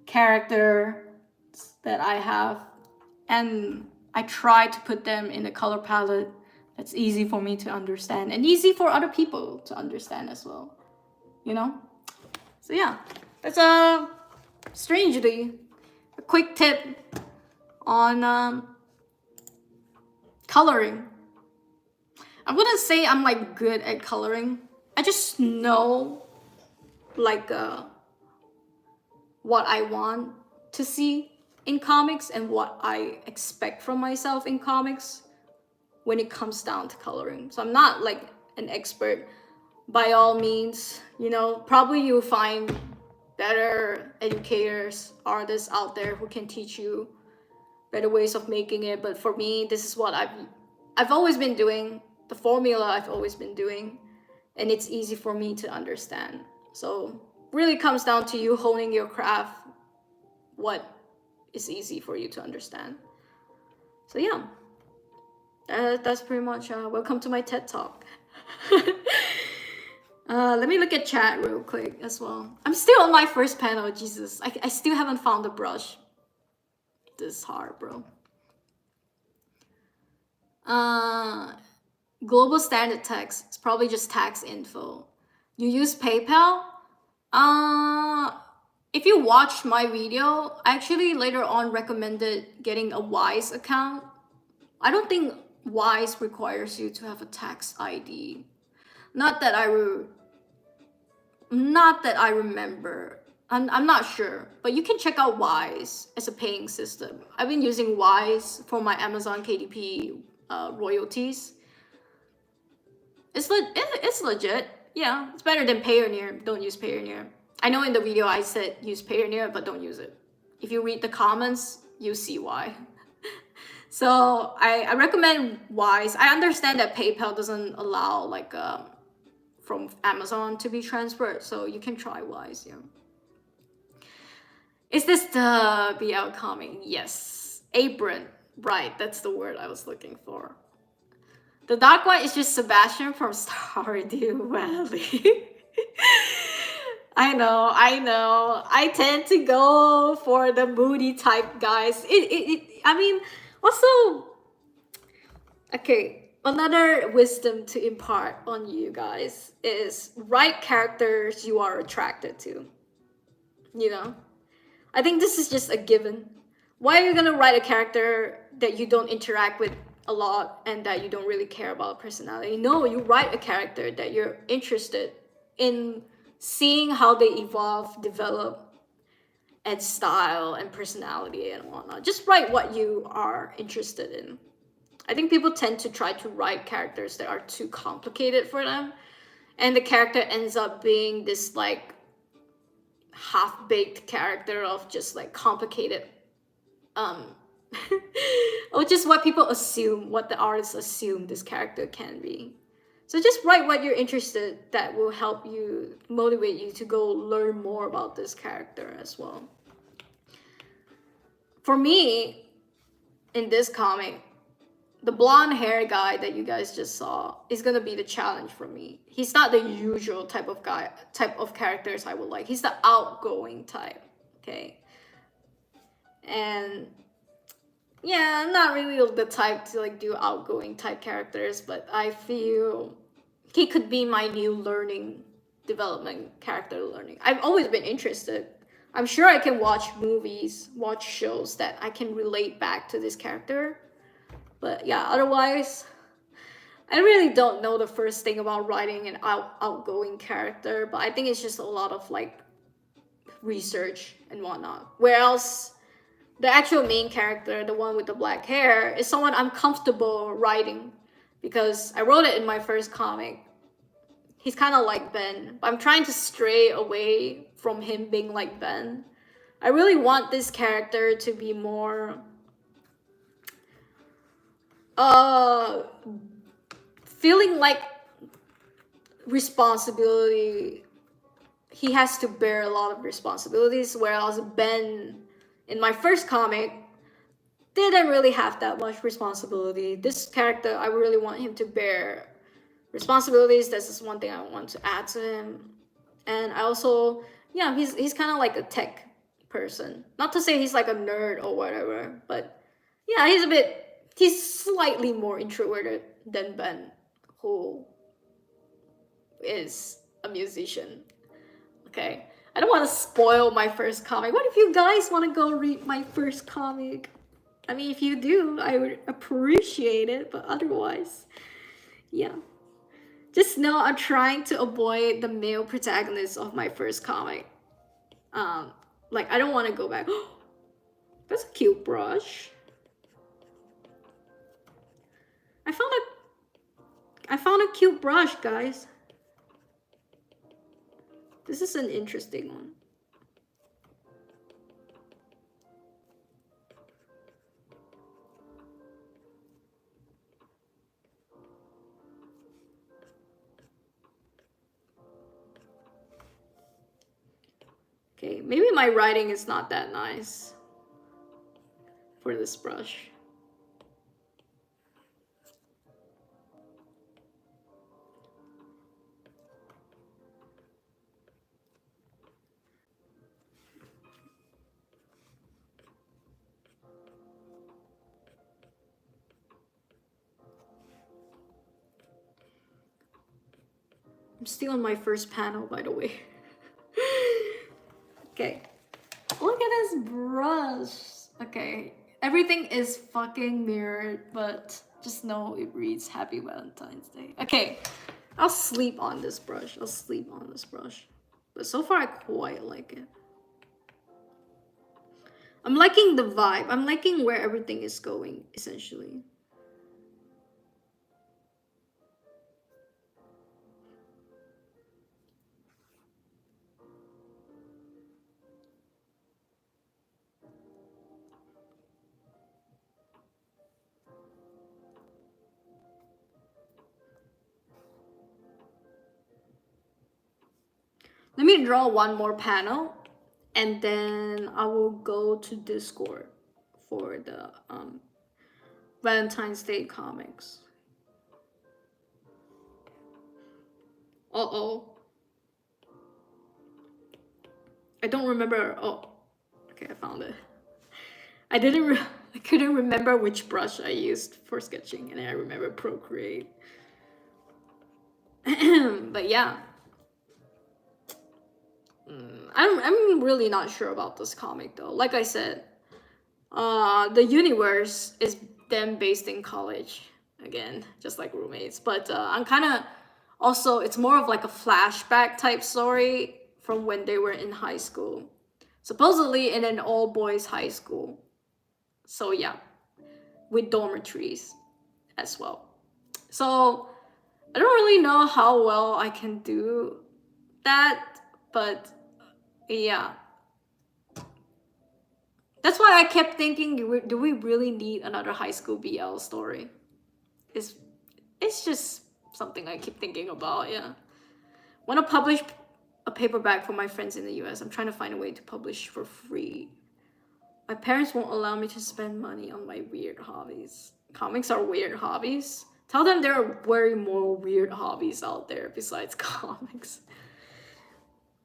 character that I have, and I try to put them in a color palette that's easy for me to understand and easy for other people to understand as well, you know. So yeah, that's strangely a quick tip on coloring. I wouldn't say I'm like good at coloring. I just know like what I want to see in comics and what I expect from myself in comics when it comes down to coloring. So I'm not like an expert by all means, you know. Probably you'll find better educators, artists out there who can teach you better ways of making it. But for me, this is what I've always been doing, the formula I've always been doing, and it's easy for me to understand. So really comes down to you honing your craft, what is easy for you to understand. So yeah, that's pretty much welcome to my TED Talk. Let me look at chat real quick as well. I'm still on my first panel. Jesus, I still haven't found the brush. This is hard, bro. Global standard tax. It's probably just tax info. You use PayPal? If you watched my video, I actually later on recommended getting a Wise account. I don't think Wise requires you to have a tax ID. Not that I remember. I'm not sure, but you can check out Wise as a paying system. I've been using Wise for my Amazon KDP royalties. It's legit. Yeah, it's better than Payoneer. Don't use Payoneer. I know in the video I said use Payoneer, but don't use it. If you read the comments, you see why. So I recommend Wise. I understand that PayPal doesn't allow like from Amazon to be transferred, so you can try Wise. Yeah. Is this the BL comic? Yes. Apron. Right, that's the word I was looking for. The dark one is just Sebastian from Stardew Valley. I know. I tend to go for the moody type guys. I mean, also, okay, another wisdom to impart on you guys is write characters you are attracted to. You know? I think this is just a given. Why are you gonna write a character that you don't interact with a lot and that you don't really care about personality? No, you write a character that you're interested in seeing how they evolve, develop, and style and personality and whatnot. Just write what you are interested in. I think people tend to try to write characters that are too complicated for them, and the character ends up being this like half-baked character of just like complicated or just what people assume, what the artists assume this character can be. So just write what you're interested, that will help you, motivate you to go learn more about this character as well. For me, in this comic, the blonde hair guy that you guys just saw is gonna be the challenge for me. He's not the usual type of characters I would like. He's the outgoing type, okay? And yeah, I'm not really the type to like do outgoing type characters, but I feel he could be my new learning development character learning. I've always been interested. I'm sure I can watch movies, watch shows that I can relate back to this character. But yeah, otherwise, I really don't know the first thing about writing an outgoing character, but I think it's just a lot of like research and whatnot. Whereas the actual main character, the one with the black hair, is someone I'm comfortable writing because I wrote it in my first comic. He's kind of like Ben, but I'm trying to stray away from him being like Ben. I really want this character to be more feeling like responsibility. He has to bear a lot of responsibilities, whereas Ben in my first comic didn't really have that much responsibility. This character, I really want him to bear responsibilities. That's just one thing I want to add to him. And I also, yeah, he's kind of like a tech person. Not to say he's like a nerd or whatever, but yeah, he's slightly more introverted than Ben, who is a musician. Okay, I don't want to spoil my first comic. What if you guys want to go read my first comic? I mean, if you do, I would appreciate it, but otherwise, yeah. Just know I'm trying to avoid the male protagonist of my first comic. Like, I don't want to go back. That's a cute brush. I found a cute brush, guys. This is an interesting one. Okay, maybe my writing is not that nice for this brush. I'm still on my first panel, by the way. Okay. Look at this brush. Okay. Everything is fucking mirrored, but just know it reads Happy Valentine's Day. Okay. I'll sleep on this brush. But so far, I quite like it. I'm liking the vibe. I'm liking where everything is going, essentially. Let me draw one more panel, and then I will go to Discord for the Valentine's Day comics. Uh-oh. I don't remember. Oh, okay, I found it. I couldn't remember which brush I used for sketching, and I remember Procreate. But yeah. I'm really not sure about this comic though. Like I said, the universe is them based in college again, just like roommates. But I'm kind of also, it's more of like a flashback type story from when they were in high school, supposedly in an all boys high school. So yeah, with dormitories as well. So I don't really know how well I can do that, but yeah. That's why I kept thinking, do we really need another high school BL story? It's just something I keep thinking about, yeah. Want to publish a paperback for my friends in the US. I'm trying to find a way to publish for free. My parents won't allow me to spend money on my weird hobbies. Comics are weird hobbies. Tell them there are way more weird hobbies out there besides comics.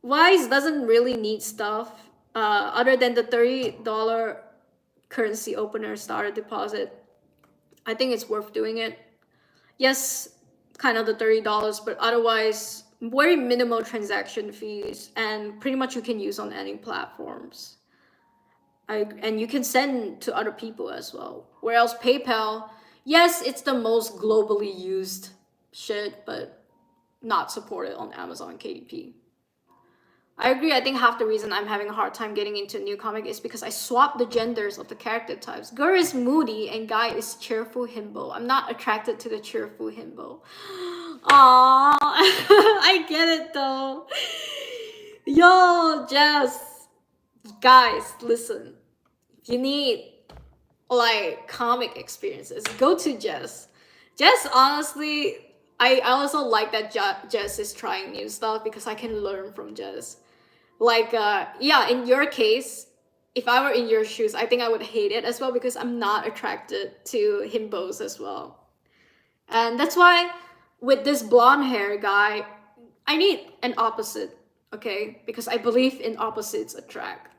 Wise doesn't really need stuff other than the $30 currency opener starter deposit. I think it's worth doing it. Yes, kind of the $30, but otherwise very minimal transaction fees, and pretty much you can use on any platforms. And you can send to other people as well. Whereas PayPal, yes, it's the most globally used shit, but not supported on Amazon KDP. I agree. I think half the reason I'm having a hard time getting into a new comic is because I swapped the genders of the character types. Girl is moody and guy is cheerful himbo. I'm not attracted to the cheerful himbo. Aww, I get it though. Yo, Jess. Guys, listen. If you need like comic experiences, go to Jess. Jess, honestly, I also like that Jess is trying new stuff because I can learn from Jess. Like, yeah, in your case, if I were in your shoes, I think I would hate it as well because I'm not attracted to himbos as well. And that's why with this blonde hair guy, I need an opposite, okay? Because I believe in opposites attract.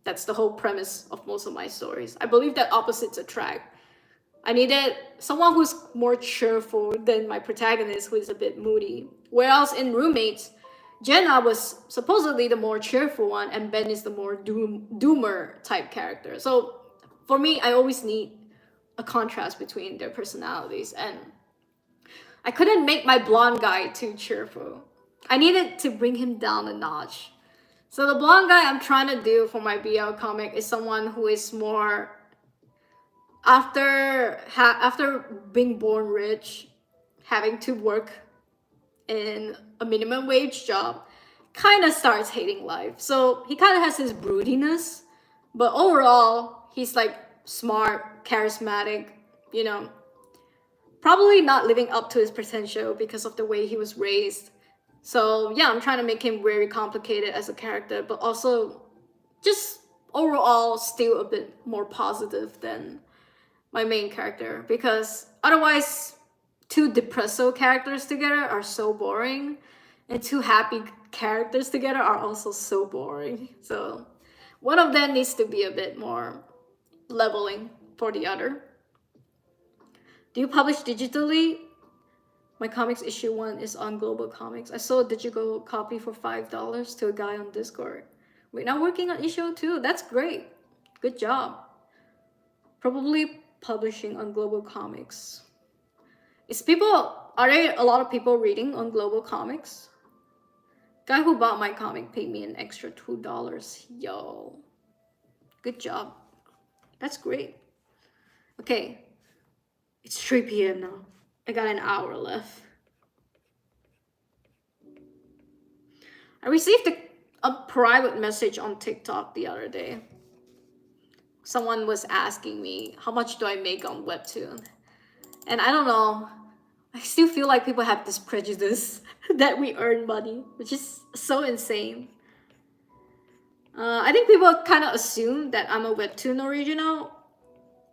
That's the whole premise of most of my stories. I believe that opposites attract. I needed someone who's more cheerful than my protagonist, who is a bit moody. Whereas in Roommates, Jenna was supposedly the more cheerful one, and Ben is the more doomer type character. So for me, I always need a contrast between their personalities, and I couldn't make my blonde guy too cheerful. I needed to bring him down a notch. So the blonde guy I'm trying to do for my BL comic is someone who is more after being born rich, having to work in a minimum wage job, kind of starts hating life. So he kind of has his broodiness, but overall he's like smart, charismatic, you know, probably not living up to his potential because of the way he was raised. So yeah, I'm trying to make him very complicated as a character, but also just overall still a bit more positive than my main character, because otherwise two depresso characters together are so boring, and two happy characters together are also so boring. So one of them needs to be a bit more leveling for the other. Do you publish digitally? My comics issue 1 is on Global Comics. I sold a digital copy for $5 to a guy on Discord. We're now working on issue 2. That's great. Good job. Probably publishing on Global Comics. Are there a lot of people reading on Global Comics? Guy who bought my comic paid me an extra $2. Yo. Good job. That's great. Okay. It's 3 p.m. now. I got an hour left. I received a private message on TikTok the other day. Someone was asking me, how much do I make on Webtoon? And I don't know. I still feel like people have this prejudice that we earn money, which is so insane. I think people kind of assume that I'm a Webtoon original,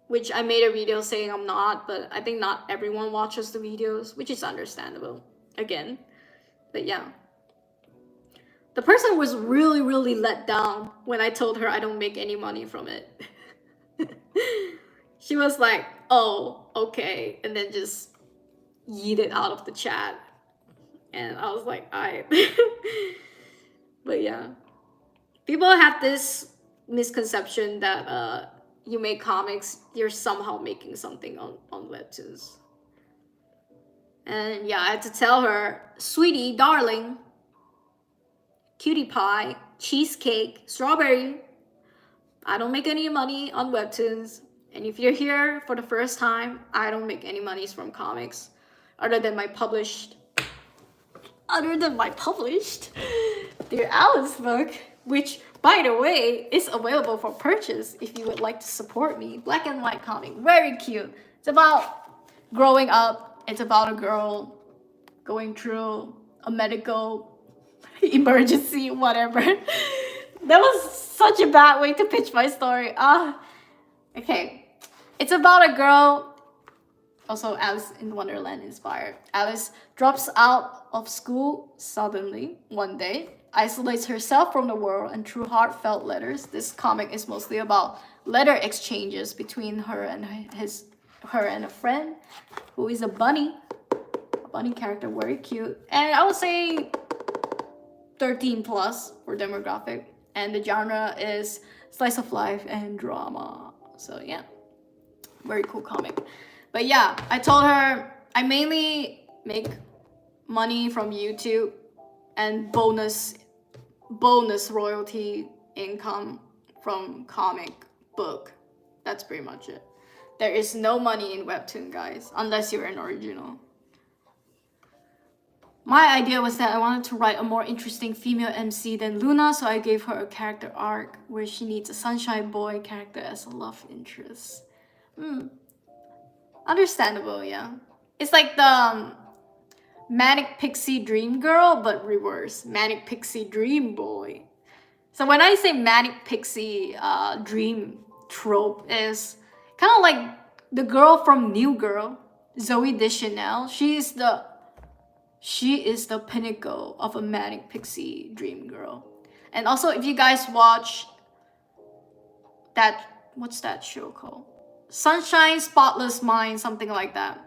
which I made a video saying I'm not, but I think not everyone watches the videos, which is understandable, again. But yeah. The person was really, really let down when I told her I don't make any money from it. She was like, oh, okay, and then just yeeted out of the chat. And I was like, alright. But yeah. People have this misconception that you make comics, you're somehow making something on Webtoons. And yeah, I had to tell her, sweetie, darling, cutie pie, cheesecake, strawberry, I don't make any money on Webtoons. And if you're here for the first time, I don't make any monies from comics other than my published Dear Alice book, which, by the way, is available for purchase if you would like to support me. Black and white comic, very cute. It's about growing up. It's about a girl going through a medical emergency, whatever. That was such a bad way to pitch my story. Okay. It's about a girl, also Alice in Wonderland inspired. Alice drops out of school suddenly one day, isolates herself from the world, and through heartfelt letters, this comic is mostly about letter exchanges between her and a friend who is a bunny character, very cute. And I would say 13 plus for demographic, and the genre is slice of life and drama. So yeah, very cool comic. But yeah, I told her I mainly make money from YouTube and bonus royalty income from comic book. That's pretty much it. There is no money in webtoon, guys, unless you're an original. My idea was that I wanted to write a more interesting female MC than Luna, so I gave her a character arc where she needs a sunshine boy character as a love interest. Understandable, yeah. It's like the Manic Pixie Dream Girl, but reverse. Manic Pixie Dream Boy. So when I say Manic Pixie dream trope, is kind of like the girl from New Girl, Zoe Deschanel. She is the pinnacle of a Manic Pixie dream girl. And also, if you guys watch that, what's that show called? Sunshine Spotless Mind, something like that.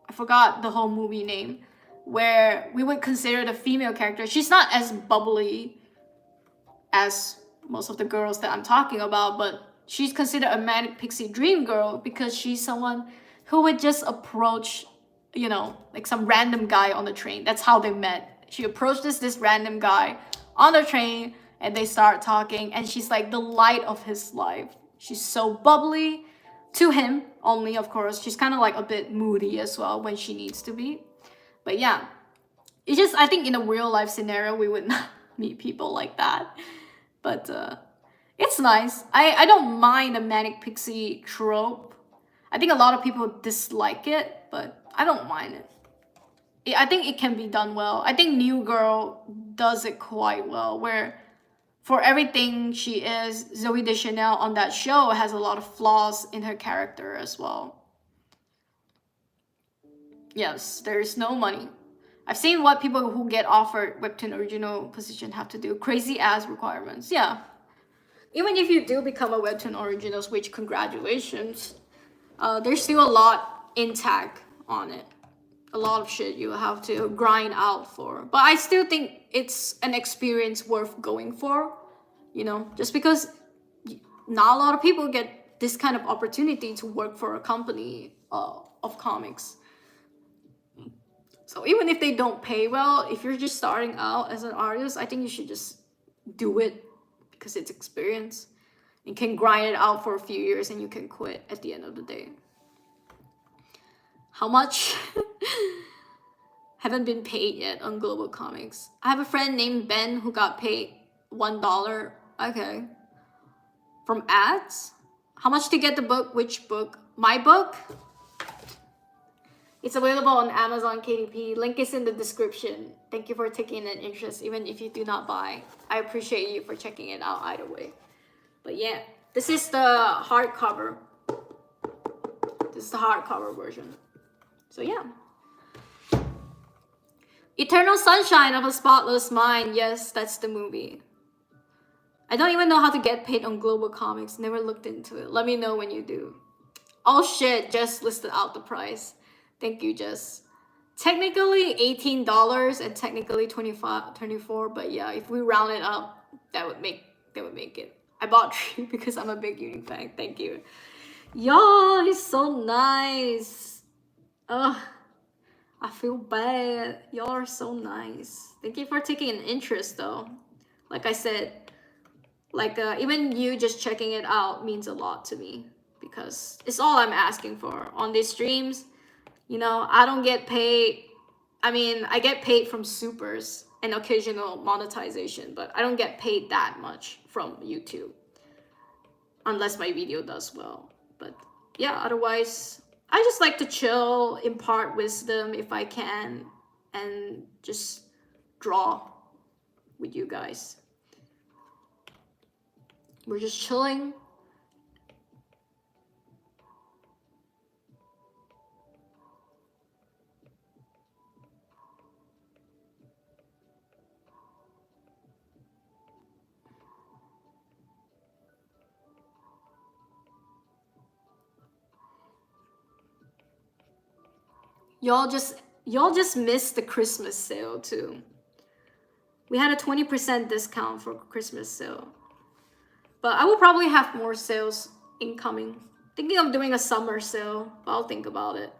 I forgot the whole movie name. Where we would consider the female character, she's not as bubbly as most of the girls that I'm talking about, but she's considered a Manic Pixie dream girl because she's someone who would just approach, you know, like some random guy on the train. That's how they met. She approached this random guy on the train and they start talking, and she's like the light of his life. She's so bubbly to him only, of course. She's kind of like a bit moody as well when she needs to be. But yeah, it's just, I think in a real life scenario, we would not meet people like that. But it's nice. I don't mind the Manic Pixie trope. I think a lot of people dislike it, but I don't mind it. I think it can be done well. I think New Girl does it quite well, where for everything she is, Zoe Deschanel on that show has a lot of flaws in her character as well. Yes, there is no money. I've seen what people who get offered webtoon original position have to do. Crazy ass requirements. Yeah. Even if you do become a webtoon original, which congratulations, there's still a lot intact on it. A lot of shit you have to grind out for. But I still think it's an experience worth going for. You know, just because not a lot of people get this kind of opportunity to work for a company of comics. So even if they don't pay well, if you're just starting out as an artist, I think you should just do it because it's experience. You can grind it out for a few years and you can quit at the end of the day. How much? Haven't been paid yet on Global Comics. I have a friend named Ben who got paid $1. Okay. From ads? How much to get the book? Which book? My book? It's available on Amazon KDP. Link is in the description. Thank you for taking an interest, even if you do not buy. I appreciate you for checking it out either way. But yeah, this is the hardcover. This is the hardcover version. So yeah. Eternal Sunshine of a Spotless Mind. Yes, that's the movie. I don't even know how to get paid on Global Comics. Never looked into it. Let me know when you do. Oh shit, Jess listed out the price. Thank you, Jess. Technically $18 and technically $24, but yeah, if we round it up, that would make it. I bought 3 because I'm a big yuuning fan. Thank you. Y'all, he's so nice. Ugh, I feel bad. Y'all are so nice. Thank you for taking an interest though. Like I said, like even you just checking it out means a lot to me because it's all I'm asking for on these streams. You know, I don't get paid. I mean, I get paid from supers and occasional monetization, but I don't get paid that much from YouTube unless my video does well. But yeah, otherwise, I just like to chill, impart wisdom if I can, and just draw with you guys. We're just chilling. Y'all just missed the Christmas sale too. We had a 20% discount for Christmas sale. But I will probably have more sales incoming. Thinking of doing a summer sale, but I'll think about it.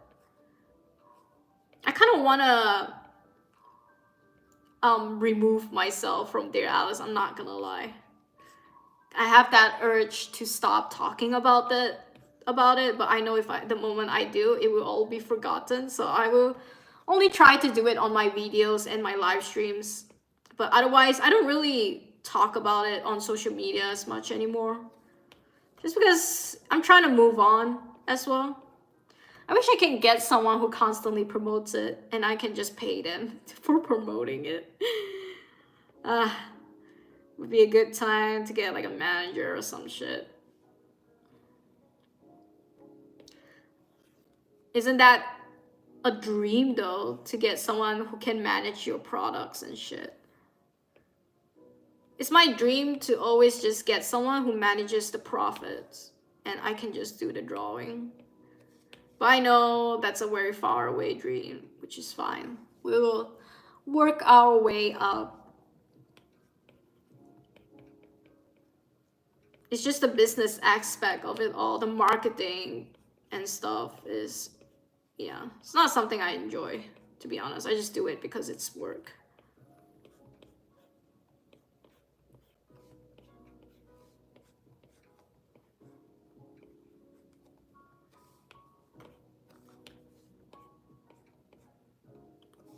I kind of want to remove myself from Dear Alice, I'm not gonna lie. I have that urge to stop talking about it, but I know if the moment I do, it will all be forgotten. So I will only try to do it on my videos and my live streams. But otherwise, I don't really talk about it on social media as much anymore. Just because I'm trying to move on as well. I wish I can get someone who constantly promotes it and I can just pay them for promoting it. Would be a good time to get like a manager or some shit. Isn't that a dream though, to get someone who can manage your products and shit? It's my dream to always just get someone who manages the profits and I can just do the drawing. But I know that's a very far away dream, which is fine. We will work our way up. It's just the business aspect of it all. The marketing and stuff is, yeah, it's not something I enjoy, to be honest. I just do it because it's work.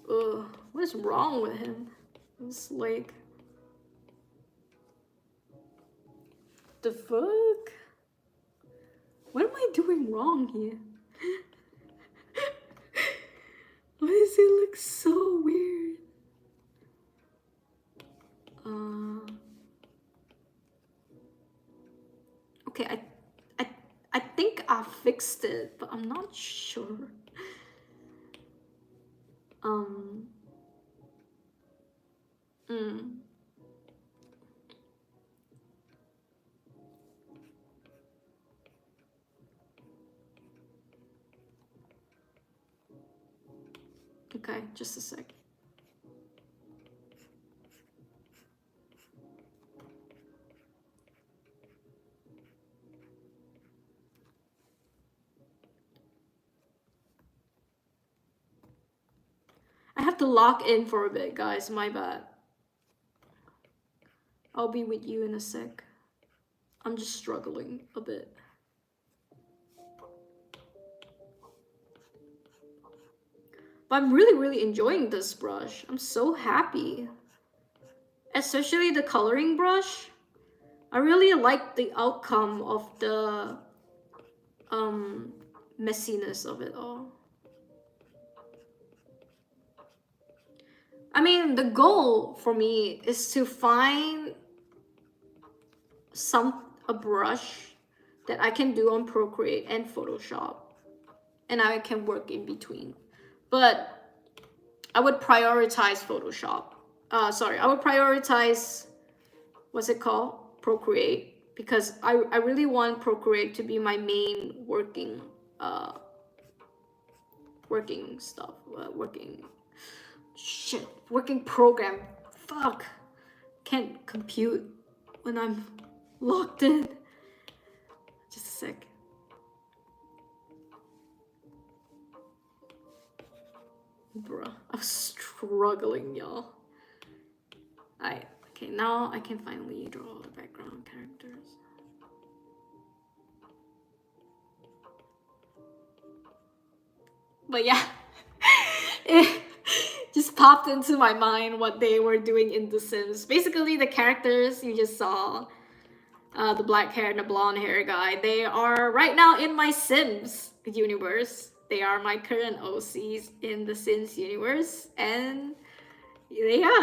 Ugh, what is wrong with him? It's like, the fuck? What am I doing wrong here? Why does it look so weird? Okay, I think I fixed it, but I'm not sure. Okay, just a sec. I have to lock in for a bit, guys. My bad. I'll be with you in a sec. I'm just struggling a bit. But I'm really enjoying this brush. I'm so happy. Especially the coloring brush. I really like the outcome of the messiness of it all. I mean, the goal for me is to find a brush that I can do on Procreate and Photoshop, and I can work in between. But I would prioritize Photoshop. I would prioritize, what's it called? Procreate, because I really want Procreate to be my main working stuff, working program. Fuck, can't compute when I'm locked in. Just a sec. Bruh, I'm struggling, y'all. Okay, now I can finally draw the background characters. But yeah, it just popped into my mind what they were doing in The Sims. Basically, the characters you just saw, the black hair and the blonde hair guy, they are right now in my Sims universe. They are my current OCs in the Sims universe, and yeah,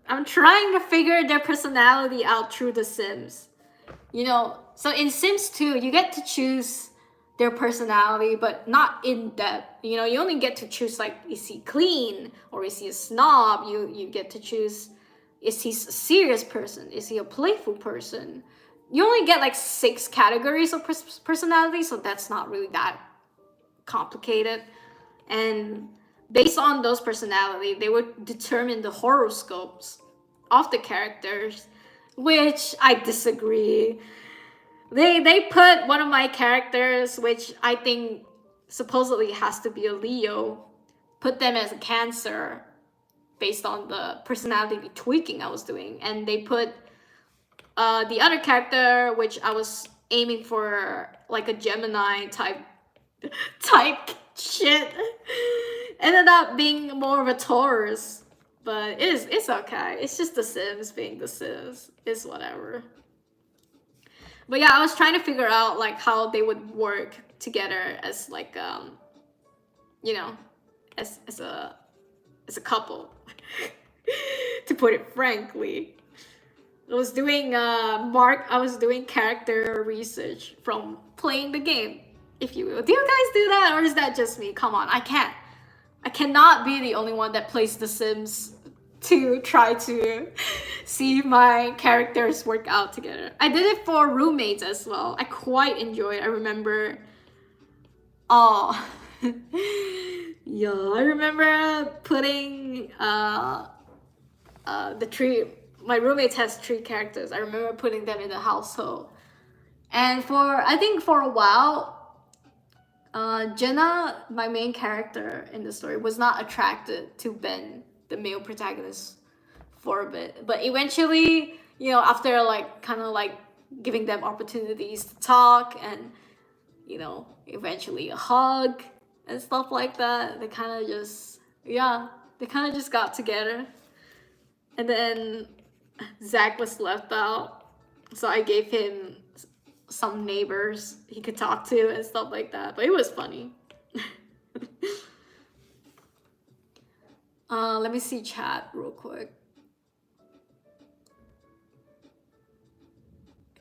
I'm trying to figure their personality out through The Sims. You know, so in Sims 2, you get to choose their personality, but not in depth. You know, you only get to choose, like, is he clean or is he a snob? You get to choose, is he a serious person? Is he a playful person? You only get like 6 categories of personality, so that's not really that complicated. And based on those personality, they would determine the horoscopes of the characters, which I disagree. They put one of my characters, which I think supposedly has to be a Leo, put them as a Cancer based on the personality tweaking I was doing, and they put the other character, which I was aiming for like a Gemini type shit, ended up being more of a Taurus. But it's okay. It's just the Sims being the Sims. It's whatever. But yeah, I was trying to figure out like how they would work together as like you know, as a couple. To put it frankly. I was doing I was doing character research from playing the game, if you will. Do you guys do that, or is that just me? Come on, I cannot be the only one that plays The Sims to try to see my characters work out together. I did it for roommates as well. I quite enjoyed it. I remember. Oh, yeah, I remember putting the tree. My roommate has 3 characters. I remember putting them in the household, and I think for a while, Jenna, my main character in the story, was not attracted to Ben, the male protagonist, for a bit. But eventually, you know, after like kind of like giving them opportunities to talk and, you know, eventually a hug and stuff like that, they kind of just, yeah, they kind of just got together. And then Zach was left out, so I gave him some neighbors he could talk to and stuff like that. But it was funny. Let me see chat real quick.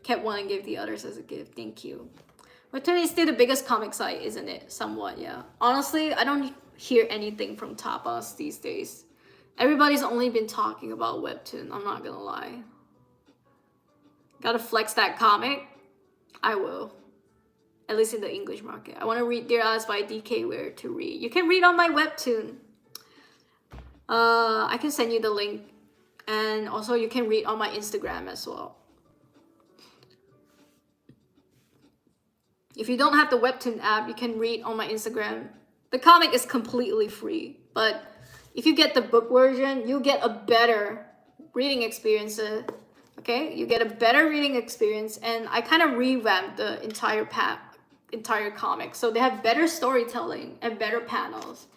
Kept one and gave the others as a gift. Thank you. Webtoon is still the biggest comic site, isn't it? Somewhat, yeah. Honestly, I don't hear anything from Tapas these days. Everybody's only been talking about Webtoon, I'm not gonna lie. Gotta flex that comic? I will. At least in the English market. I want to read Dear Alice by DK Where to read. You can read on my Webtoon. I can send you the link. And also you can read on my Instagram as well. If you don't have the Webtoon app, you can read on my Instagram. The comic is completely free, but if you get the book version, you get a better reading experience. Okay, you get a better reading experience, and I kind of revamped the entire comic, so they have better storytelling and better panels,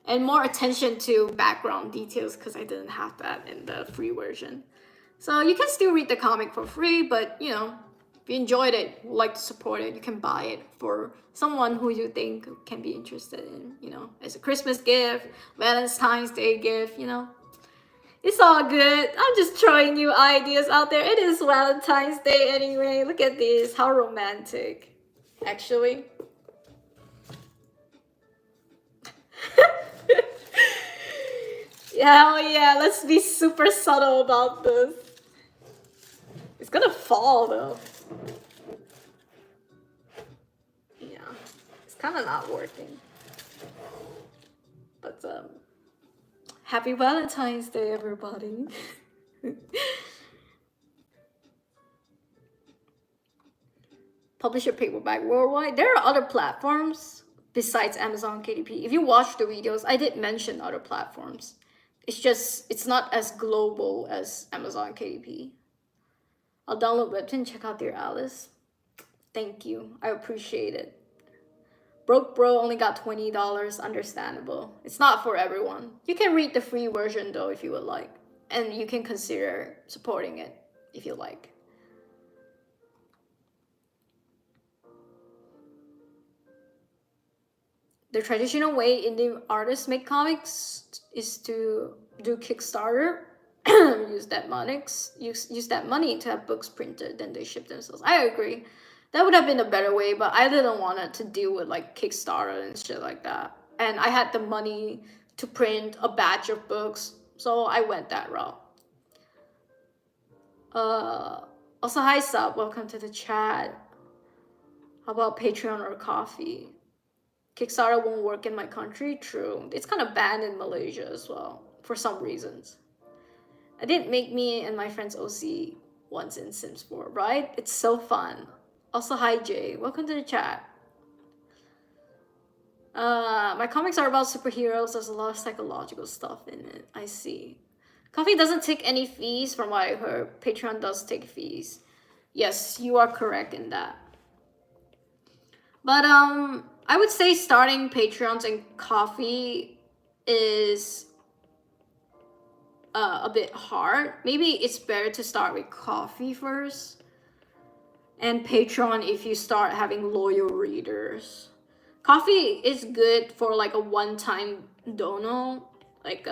and more attention to background details because I didn't have that in the free version. So you can still read the comic for free, but you know, if you enjoyed it, would like to support it, you can buy it for someone who you think can be interested in, you know, as a Christmas gift, Valentine's Day gift, you know. It's all good. I'm just throwing new ideas out there. It is Valentine's Day anyway. Look at this. How romantic. Actually. Hell yeah. Let's be super subtle about this. It's gonna fall though. Yeah. It's kind of not working. But happy Valentine's Day, everybody. Publish your paperback worldwide. There are other platforms besides Amazon KDP. If you watch the videos, I did mention other platforms. It's just, it's not as global as Amazon KDP. I'll download Webtoon, check out Dear Alice. Thank you. I appreciate it. Broke bro only got $20. Understandable. It's not for everyone. You can read the free version though if you would like. And you can consider supporting it if you like. The traditional way indie artists make comics is to do Kickstarter, use that money to have books printed, then they ship themselves. I agree. That would have been a better way, but I didn't want it to deal with like Kickstarter and shit like that. And I had the money to print a batch of books, so I went that route. Also, hi Sub, welcome to the chat. How about Patreon or coffee? Kickstarter won't work in my country. True. It's kind of banned in Malaysia as well for some reasons. I did make me and my friends OC once in Sims 4, right? It's so fun. Also, hi Jay. Welcome to the chat. My comics are about superheroes. There's a lot of psychological stuff in it. I see. Coffee doesn't take any fees from what I heard. Patreon does take fees. Yes, you are correct in that. But I would say starting Patreons and coffee is a bit hard. Maybe it's better to start with coffee first, and Patreon if you start having loyal readers. Coffee is good for like a one-time dono, like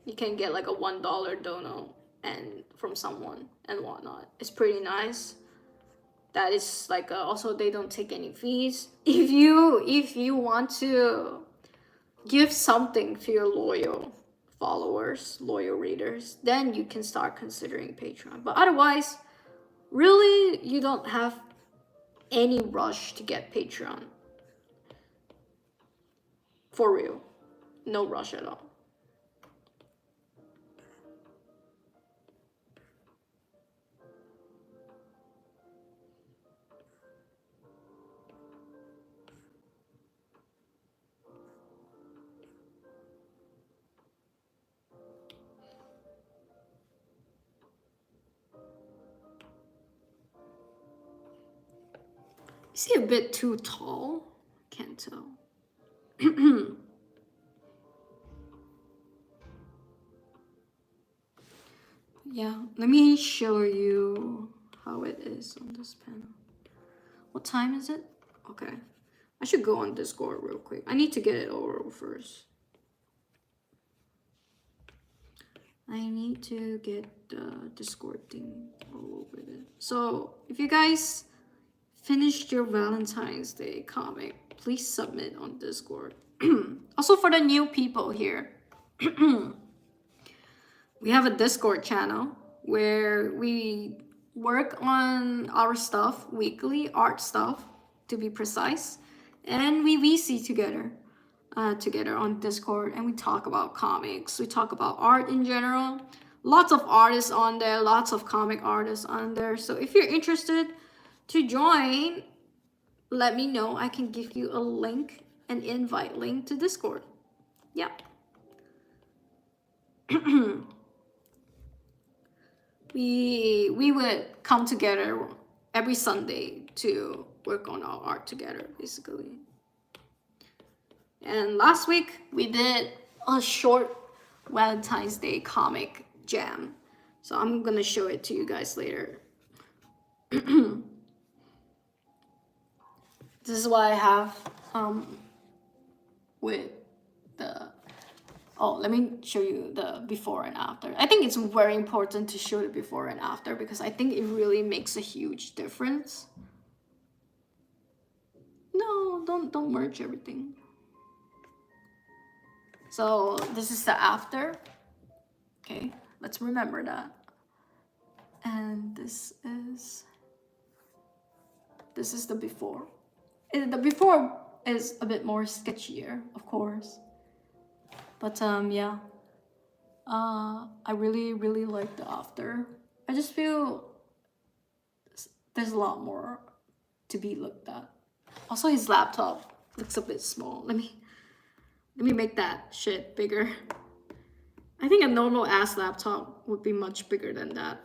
you can get like a $1 dono and from someone and whatnot. It's pretty nice. That is like also they don't take any fees. If you want to give something to your loyal followers, loyal readers, then you can start considering Patreon. But otherwise, really, you don't have any rush to get Patreon. For real. No rush at all. Is he a bit too tall? Can't tell. Yeah, let me show you how it is on this panel. What time is it? Okay. I should go on Discord real quick. I need to get it over first. I need to get the Discord thing all over it. So if you guys finished your Valentine's Day comic, please submit on Discord. Also for the new people here, we have a Discord channel where we work on our stuff weekly, art stuff to be precise, and we VC together on Discord, and we talk about comics, we talk about art in general. Lots of artists on there, lots of comic artists on there. So if you're interested to join, let me know. I can give you a link, an invite link to Discord. Yeah. we would come together every Sunday to work on our art together, basically. And last week we did a short Valentine's Day comic jam, so I'm gonna show it to you guys later. This is what I have with the, oh, let me show you the before and after. I think it's very important to show the before and after because I think it really makes a huge difference. No, don't merge everything. So this is the after. Okay, let's remember that. And this is the before. And the before is a bit more sketchier, of course. But yeah. I really like the after. I just feel there's a lot more to be looked at. Also, his laptop looks a bit small. Let me make that shit bigger. I think a normal ass laptop would be much bigger than that.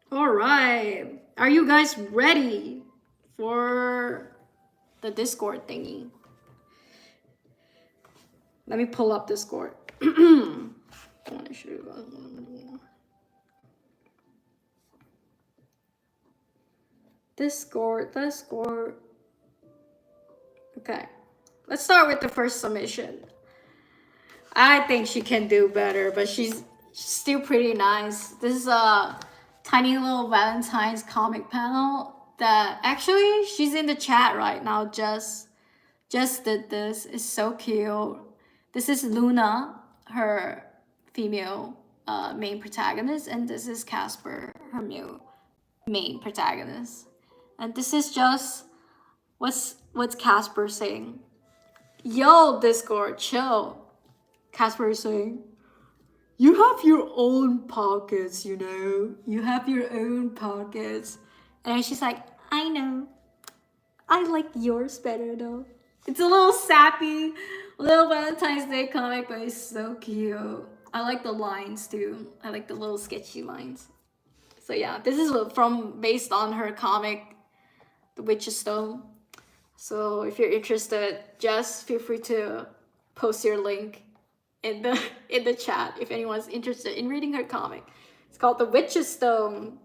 All right, are you guys ready for the Discord thingy? Let me pull up Discord. I want to show you guys what I'm doing. Discord. Okay, let's start with the first submission. I think she can do better, but she's still pretty nice. This is a tiny little Valentine's comic panel that actually she's in the chat right now. Just did this. It's so cute. This is Luna, her female main protagonist, and this is Casper, her male main protagonist. And this is just what's Casper saying? Yo, Discord, chill. Casper is saying, you have your own pockets, you know. You have your own pockets. And she's like, I know. I like yours better though. It's a little sappy, little Valentine's Day comic, but it's so cute. I like the lines too. I like the little sketchy lines. So yeah, this is from based on her comic, The Witch's Stone. So if you're interested, just feel free to post your link in the chat if anyone's interested in reading her comic. It's called The Witch's Stone.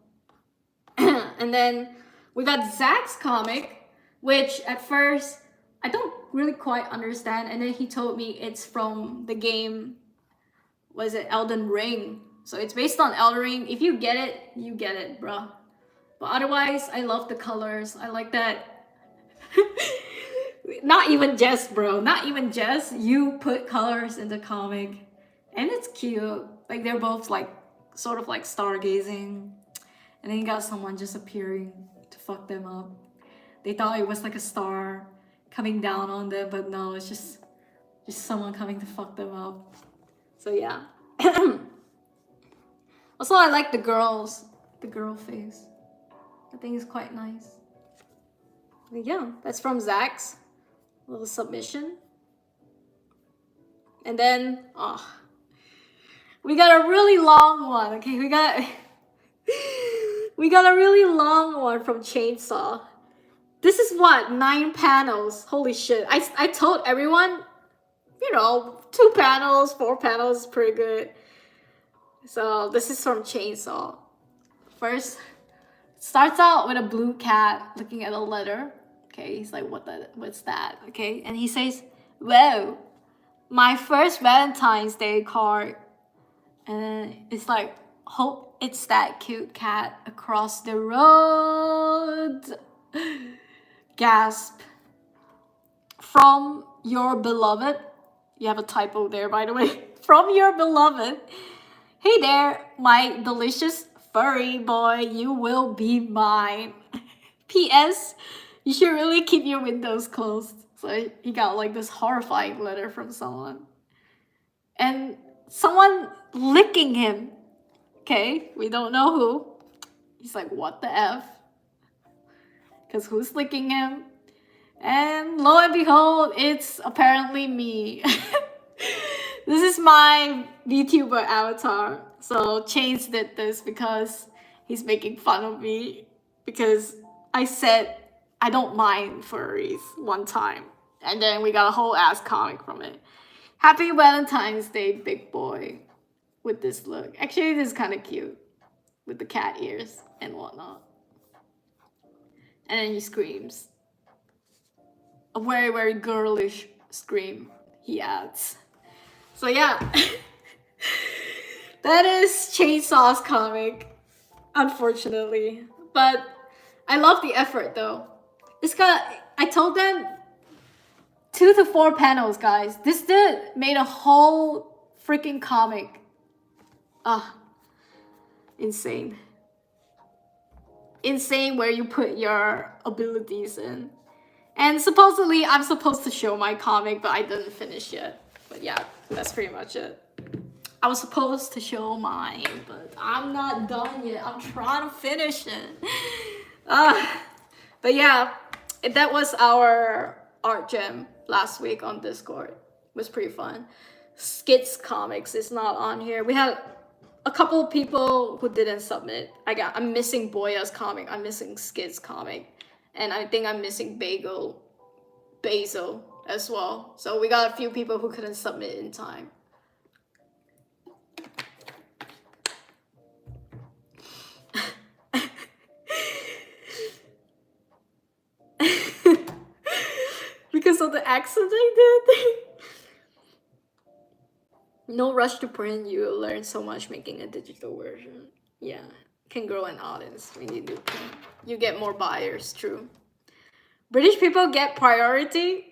And then we got Zach's comic, which at first I don't really quite understand, and then he told me it's from the game, was it Elden Ring? So it's based on Elden Ring. If you get it, you get it, bruh. But otherwise, I love the colors. I like that. Not even Jess, bro. Not even Jess. You put colors in the comic, and it's cute. Like they're both like sort of like stargazing, and then you got someone just appearing to fuck them up. They thought it was like a star coming down on them, but no, it's just someone coming to fuck them up. So yeah. Also, I like the girl face. I think it's quite nice. But yeah, that's from Zach's little submission. And then, we got a really long one. Okay, we got a really long one from Chainsaw. This is what, 9 panels. Holy shit. I told everyone, 2 panels, 4 panels is pretty good. So this is from Chainsaw. First, it starts out with a blue cat looking at a letter. Okay, he's like, what's that? Okay, and he says, whoa, my first Valentine's Day card. And it's like, hope it's that cute cat across the road. Gasp. From your beloved. You have a typo there, by the way. From your beloved. Hey there, my delicious furry boy. You will be mine. P.S. You should really keep your windows closed. So he got like this horrifying letter from someone. And someone licking him. Okay, we don't know who. He's like, what the F? Because who's licking him? And lo and behold, it's apparently me. This is my VTuber avatar. So Chains did this because he's making fun of me. Because I said I don't mind furries one time. And then we got a whole ass comic from it. Happy Valentine's Day, big boy. With this look. Actually, this is kind of cute. With the cat ears and whatnot. And then he screams. A very, very girlish scream, he adds. So yeah. That is Chainsaw's comic. Unfortunately. But I love the effort though. I told them 2 to 4 panels, guys. This dude made a whole freaking comic. Insane. Insane where you put your abilities in. And supposedly I'm supposed to show my comic, but I didn't finish yet. But yeah, that's pretty much it. I was supposed to show mine, but I'm not done yet. I'm trying to finish it. But yeah, that was our art gem last week on Discord. It was pretty fun. Skits Comics is not on here. We had a couple of people who didn't submit. I'm missing Boya's comic. I'm missing Skits comic. And I think I'm missing Basil as well. So we got a few people who couldn't submit in time. Because of the accent I did. No rush to print. You learn so much making a digital version. Yeah, can grow an audience when you do print. You get more buyers. True. British people get priority.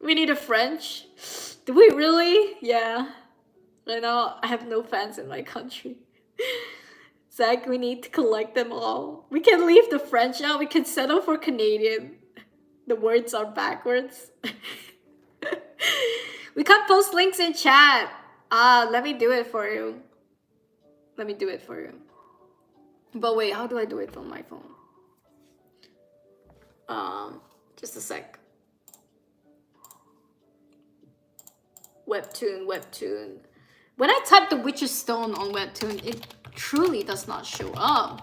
We need a French. Do we really? Yeah. Right now, I have no fans in my country. Zach, we need to collect them all. We can leave the French out. We can settle for Canadian. The words are backwards. We can't post links in chat. Let me do it for you. Let me do it for you. But wait, how do I do it from my phone? Just a sec. Webtoon. When I type the Witch's Stone on Webtoon, it truly does not show up.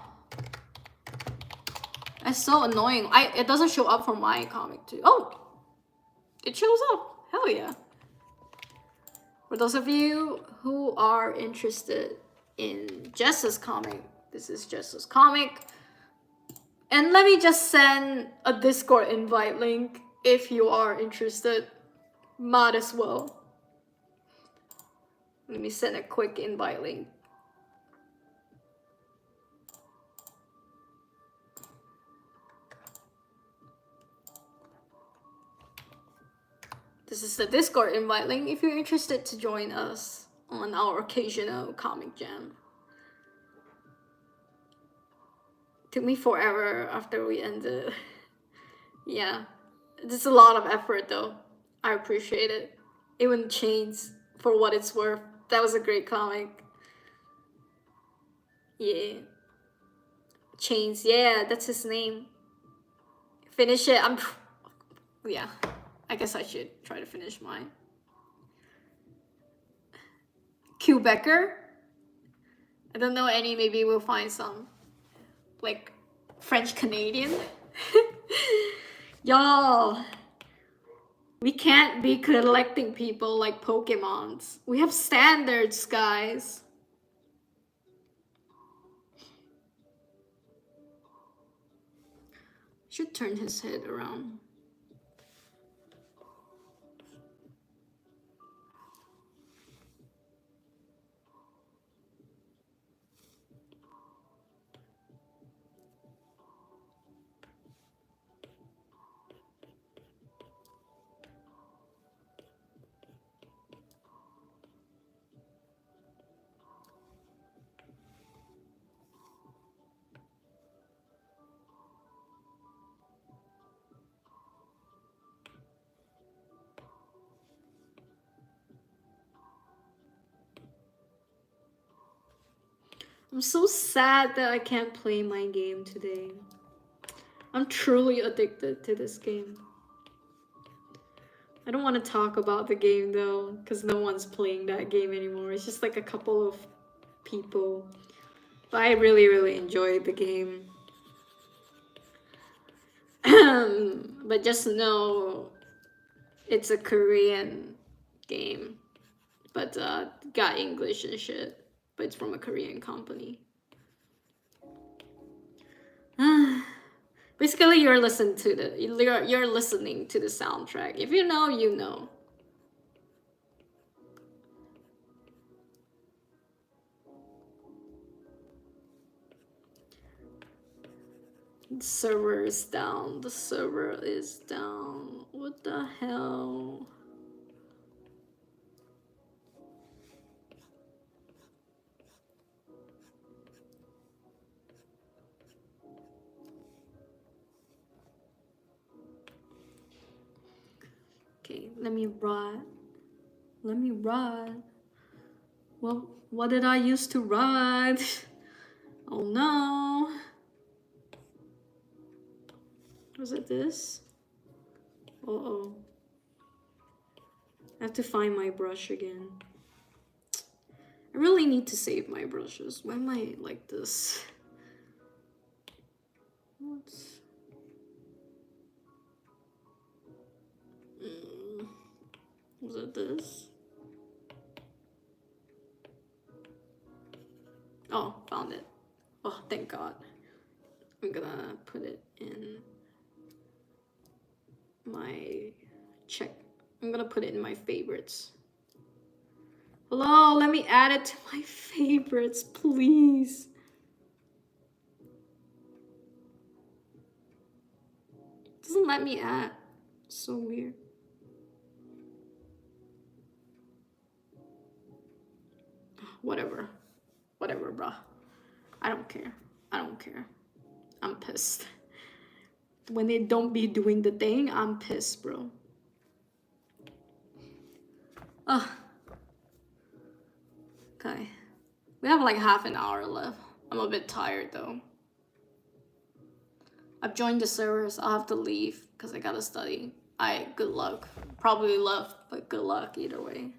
That's so annoying. It doesn't show up for my comic too. Oh, it shows up. Hell yeah. For those of you who are interested in Jess's comic, this is Jess's comic. And let me just send a Discord invite link if you are interested. Might as well. Let me send a quick invite link. This is the Discord invite link if you're interested to join us on our occasional comic jam. Took me forever after we ended. Yeah, it's a lot of effort though. I appreciate it. Even Chains, for what it's worth. That was a great comic. Yeah. Chains, yeah, that's his name. Finish it. Yeah, I guess I should try to finish mine. Quebecer? I don't know any, maybe we'll find some. Like, French Canadian? Y'all, we can't be collecting people like Pokemons. We have standards, guys. Should turn his head around. I'm so sad that I can't play my game today. I'm truly addicted to this game. I don't want to talk about the game though, because no one's playing that game anymore. It's just like a couple of people. But I really, really enjoyed the game. But just know it's a Korean game. But got English and shit. But it's from a Korean company. Basically, you're listening to the soundtrack. If you know, you know. The server is down. The server is down. What the hell? Okay, let me write. Well, what did I use to write? Oh no. Was it this? Uh-oh. I have to find my brush again. I really need to save my brushes. Why am I like this? Was it this? Oh, found it. Oh, thank God. I'm gonna put it in my check. I'm gonna put it in my favorites. Hello, let me add it to my favorites, please. Doesn't let me add. So weird. Whatever. Whatever, bruh. I don't care. I don't care. I'm pissed. When they don't be doing the thing, I'm pissed, bro. Ugh. Okay. We have like half an hour left. I'm a bit tired though. I've joined the servers. I'll have to leave because I gotta study. Good luck. Probably love, but good luck either way.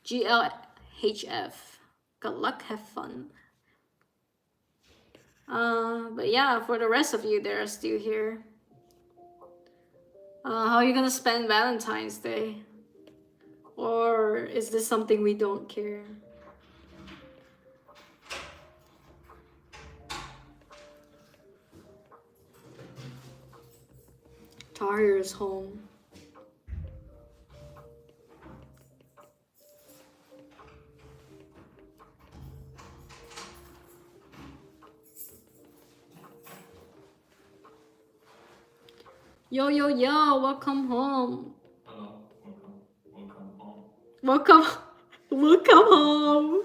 GLHF. Good luck, have fun. But yeah, for the rest of you that are still here, how are you gonna spend Valentine's Day? Or is this something we don't care? Tahir is home. Yo, yo, yo, welcome home. Hello, welcome home. Welcome home.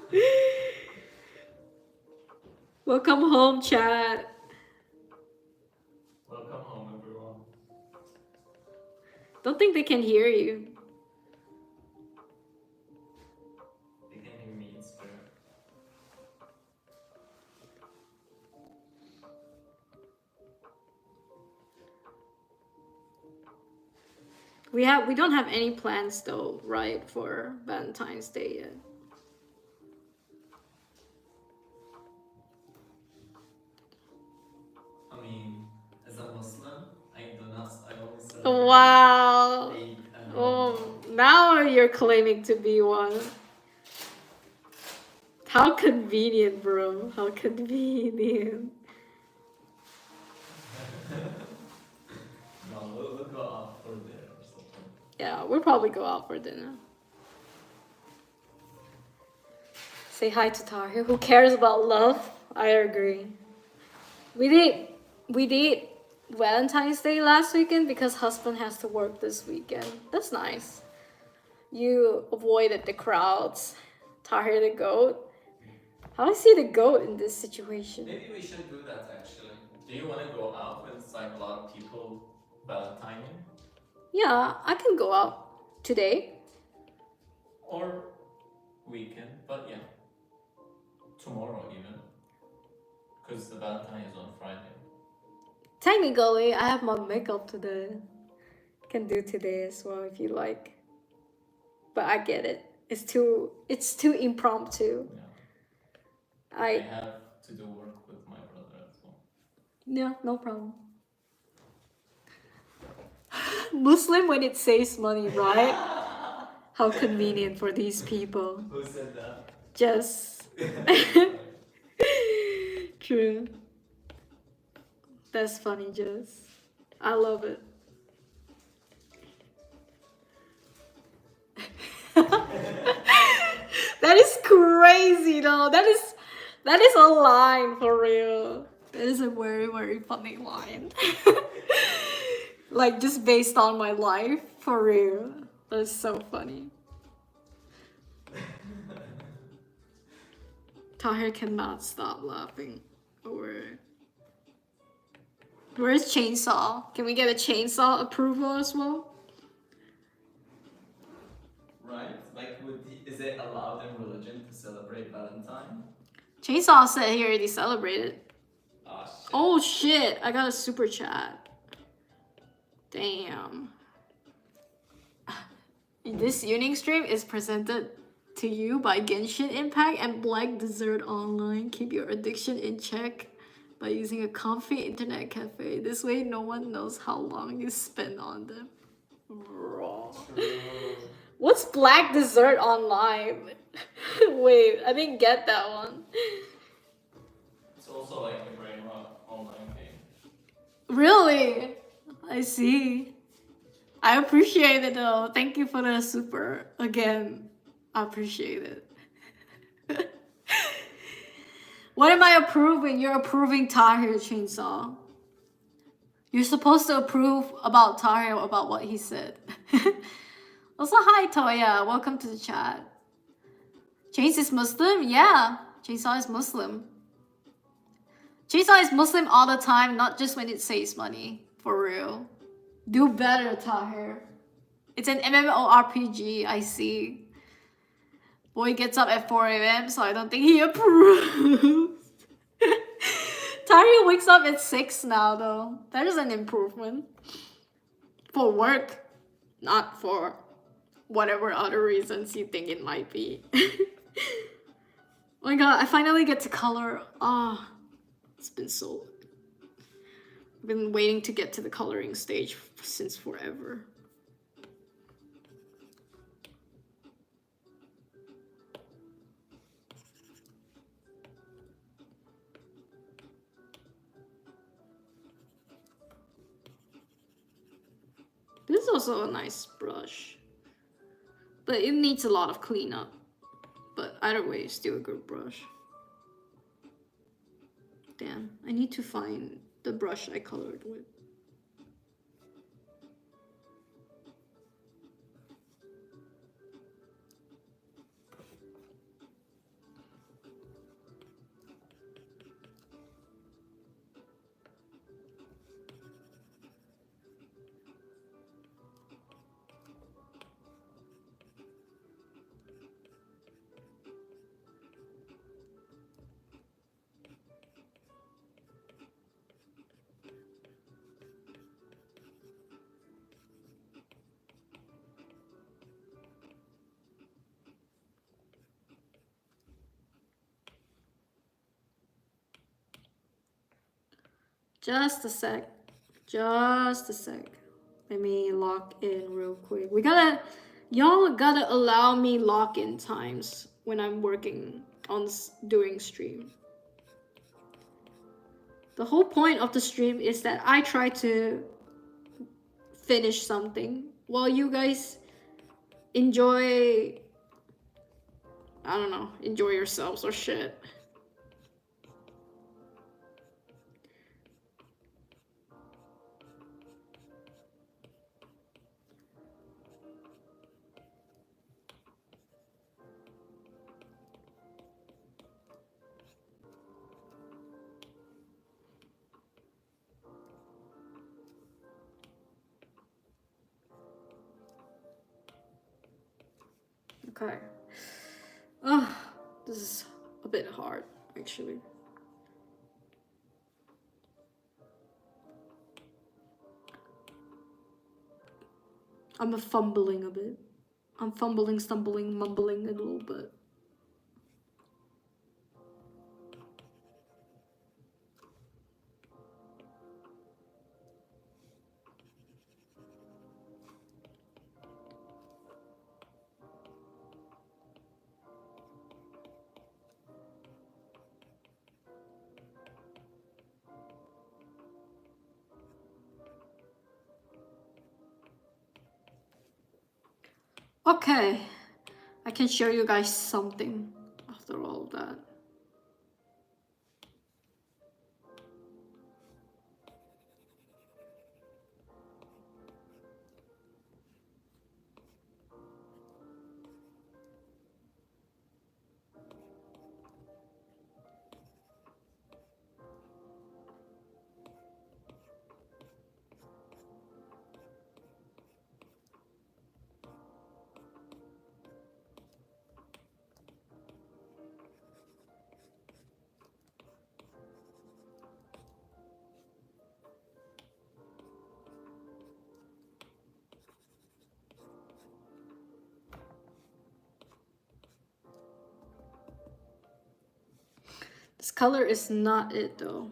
Welcome home, chat. Welcome home, everyone. Don't think they can hear you. They can hear me, it's fair. We don't have any plans though, right, for Valentine's Day yet. I mean, as a Muslim, I only celebrate Wow. Eid and Oh, now you're claiming to be one. How convenient, bro. How convenient. No, we'll go out for dinner or something. Yeah, we'll probably go out for dinner. Say hi to Tahir. Who cares about love? I agree. We did Valentine's Day last weekend because husband has to work this weekend. That's nice. You avoided the crowds. Tahir the goat. How is he the goat in this situation? Maybe we should do that actually. Do you want to go out when it's like a lot of people valentining? Yeah, I can go out today. Or weekend, but yeah. Tomorrow even. Because the Valentine is on Friday. Technically, I have my makeup today. Can do today as well if you like. But I get it. It's too impromptu. Yeah. I have to do work with my brother as well. Yeah, no problem. Muslim when it saves money, right? How convenient for these people. Who said that? Just true. That's funny, Jess. I love it. That is crazy though. That is a line for real. That is a very, very funny line. Like just based on my life, for real. That's so funny. Tahir cannot stop laughing over it. Where's chainsaw? Can we get a chainsaw approval as well? Right? Like, is it allowed in religion to celebrate Valentine? Chainsaw said he already celebrated. Oh shit. Oh shit, I got a super chat. Damn. This Yuuning stream is presented to you by Genshin Impact and Black Desert Online. Keep your addiction in check by using a comfy internet cafe. This way no one knows how long you spend on them. Bro. What's Black Desert Online? Wait, I didn't get that one. It's also like a brain rot online game. Really? I see. I appreciate it though. Thank you for the super again. I appreciate it. What am I approving? You're approving Tahir Chainsaw. You're supposed to approve about Tahir about what he said. Also, hi Toya, welcome to the chat. Chainsaw is Muslim? Yeah, Chainsaw is Muslim. Chainsaw is Muslim all the time, not just when it saves money. For real. Do better, Tahir. It's an MMORPG, I see. Boy gets up at 4 a.m., so I don't think he approves. Tahir wakes up at 6 now, though. That is an improvement. For work, not for whatever other reasons you think it might be. Oh my god, I finally get to color. Ah, it's been so... I've been waiting to get to the coloring stage since forever. This is also a nice brush, but it needs a lot of cleanup. But either way, it's still a good brush. Damn, I need to find the brush I colored with. Just a sec. Just a sec. Let me lock in real quick. Y'all gotta allow me lock-in times when I'm working on doing stream. The whole point of the stream is that I try to finish something while you guys enjoy, I don't know, enjoy yourselves or shit. Okay. Oh, this is a bit hard, actually. I'm fumbling a bit. I'm fumbling, stumbling, mumbling a little bit. Okay, I can show you guys something after all of that. This color is not it though.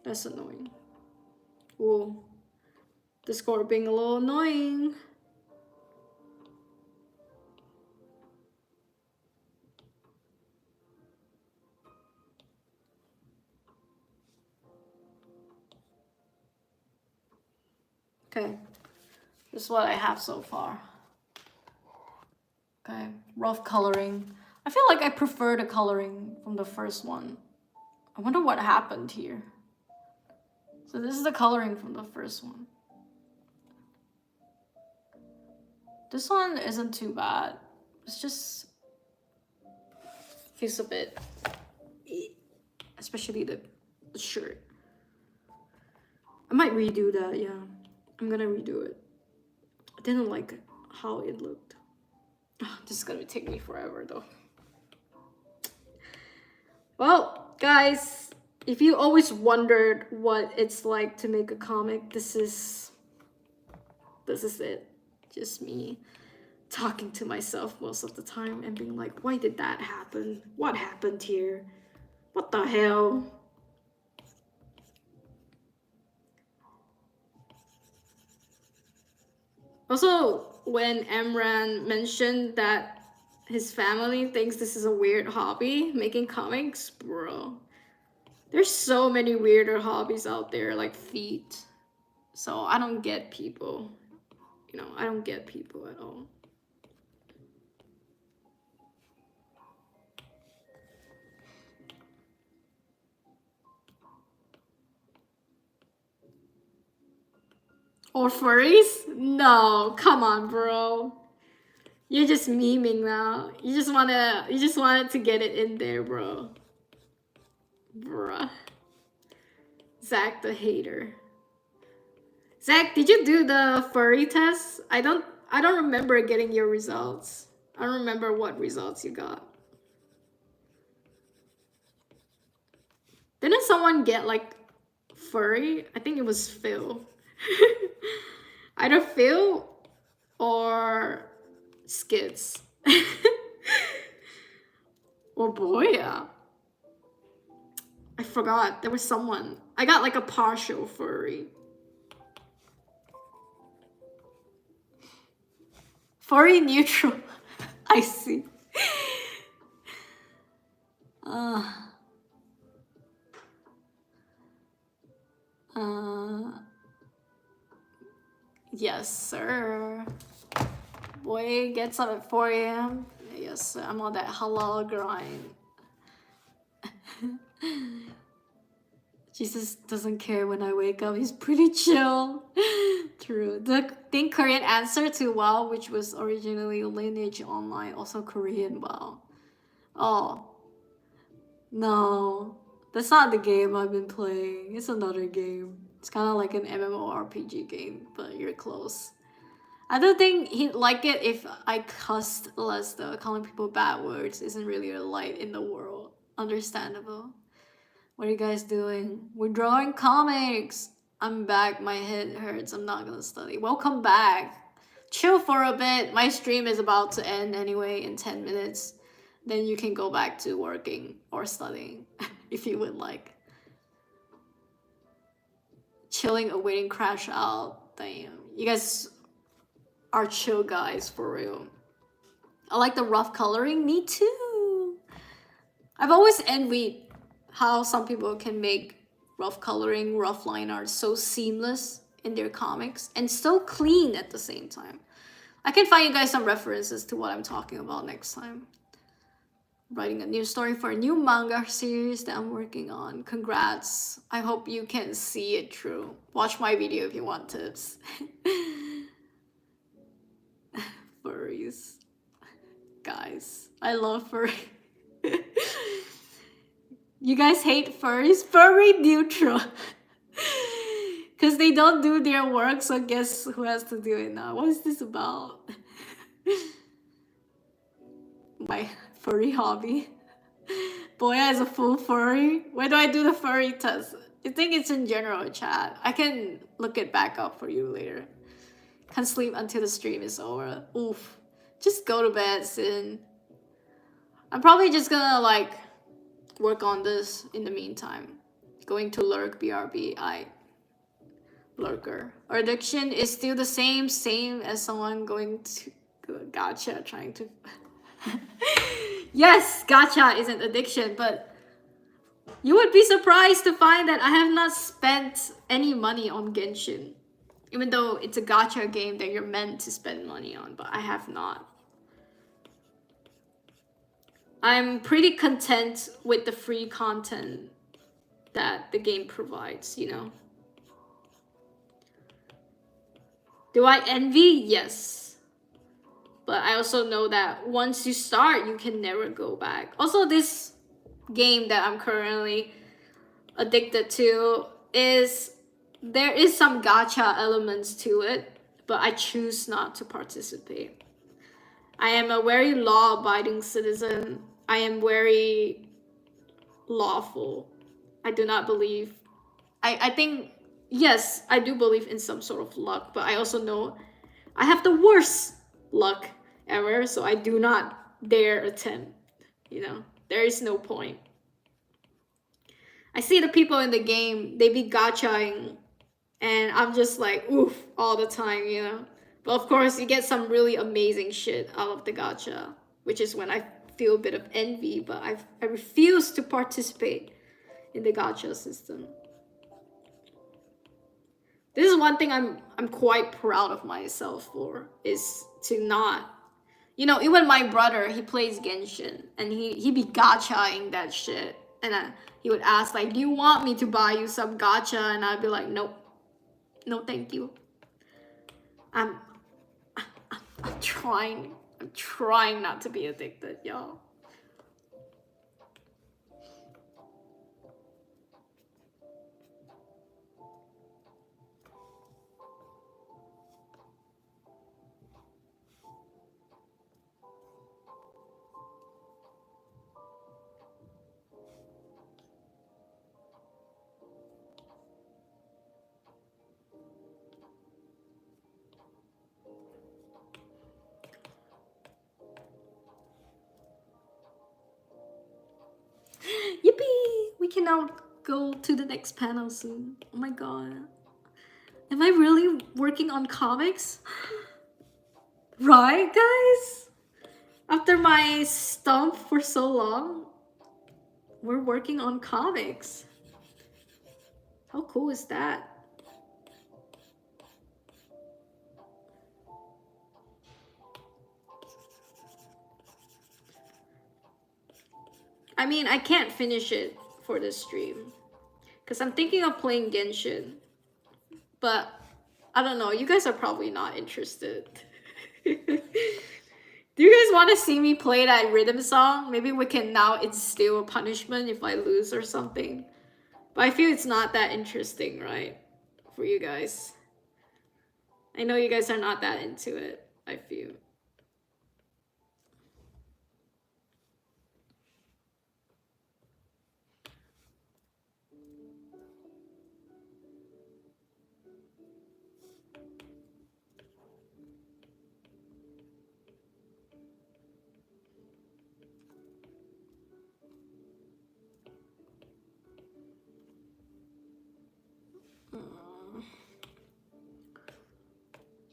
That's annoying. Whoa. Discord being a little annoying. Okay. This is what I have so far. Okay, rough coloring. I feel like I prefer the coloring from the first one. I wonder what happened here. So this is the coloring from the first one. This one isn't too bad. It's just feels a bit, especially the shirt. I might redo that, yeah. I'm gonna redo it. I didn't like how it looked. Oh, this is gonna take me forever though. Well, guys, if you always wondered what it's like to make a comic, this is it. Just me talking to myself most of the time and being like, why did that happen? What happened here? What the hell? Also, when Emran mentioned that his family thinks this is a weird hobby, making comics, bro. There's so many weirder hobbies out there, like feet. So I don't get people. You know, I don't get people at all. Or furries? No, come on, bro. You're just memeing now. You just wanted to get it in there, bro. Bruh. Zach the hater. Zach, did you do the furry test? I don't remember getting your results. I don't remember what results you got. Didn't someone get like furry? I think it was Phil. Either Phil or Skids. Or Boya. I forgot. There was someone. I got like a partial furry. Furry neutral. I see. Yes, sir. Boy gets up at 4 a.m. Yes, sir. I'm on that halal grind. Jesus doesn't care when I wake up. He's pretty chill. True. The think Korean answer to WoW, which was originally Lineage Online, also Korean WoW. Oh. No. That's not the game I've been playing. It's another game. It's kind of like an MMORPG game, but you're close. I don't think he'd like it if I cussed less though. Calling people bad words isn't really a light in the world. Understandable. What are you guys doing? We're drawing comics. I'm back. My head hurts. I'm not gonna study. Welcome back. Chill for a bit. My stream is about to end anyway in 10 minutes. Then you can go back to working or studying if you would like. Chilling, awaiting crash out. Damn. You guys are chill guys for real. I like the rough coloring. Me too. I've always envied how some people can make rough coloring, rough line art so seamless in their comics and so clean at the same time. I can find you guys some references to what I'm talking about next time. Writing a new story for a new manga series that I'm working on. Congrats. I hope you can see it through. Watch my video if you want tips. Furries. Guys, I love furry. You guys hate furries? Furry neutral. Because they don't do their work, so guess who has to do it now? What is this about? My furry hobby. Boya is a full furry. Where do I do the furry test? I think it's in general chat. I can look it back up for you later. Can't sleep until the stream is over. Oof. Just go to bed, Sin. I'm probably just gonna like work on this in the meantime. Going to lurk, BRB, lurker. Our addiction is still the same as someone going to gacha trying to Yes, gacha is an addiction, but you would be surprised to find that I have not spent any money on Genshin. Even though it's a gacha game that you're meant to spend money on, but I have not. I'm pretty content with the free content that the game provides, you know. Do I envy? Yes. But I also know that once you start, you can never go back. Also, this game that I'm currently addicted to is there is some gacha elements to it, but I choose not to participate. I am a very law-abiding citizen. I am very lawful. I do not believe. I think, yes, I do believe in some sort of luck, but I also know I have the worst luck ever, so I do not dare attempt. You know, there is no point. I see the people in the game, they be gachaing, and I'm just like, oof, all the time, you know. But of course, you get some really amazing shit out of the gacha, which is when I feel a bit of envy, but I refuse to participate in the gacha system. This is one thing I'm quite proud of myself for, is to not, you know, even my brother, he plays Genshin, and he be gachaing that shit, and he would ask like, do you want me to buy you some gacha? And I'd be like, nope, no thank you. I'm trying not to be addicted, y'all. Yippee! We can now go to the next panel soon. Oh my god. Am I really working on comics? Right, guys? After my stump for so long, we're working on comics. How cool is that? I mean, I can't finish it for this stream, because I'm thinking of playing Genshin. But I don't know, you guys are probably not interested. Do you guys want to see me play that rhythm song? Maybe we can now instill a punishment if I lose or something. But I feel it's not that interesting, right? For you guys. I know you guys are not that into it, I feel.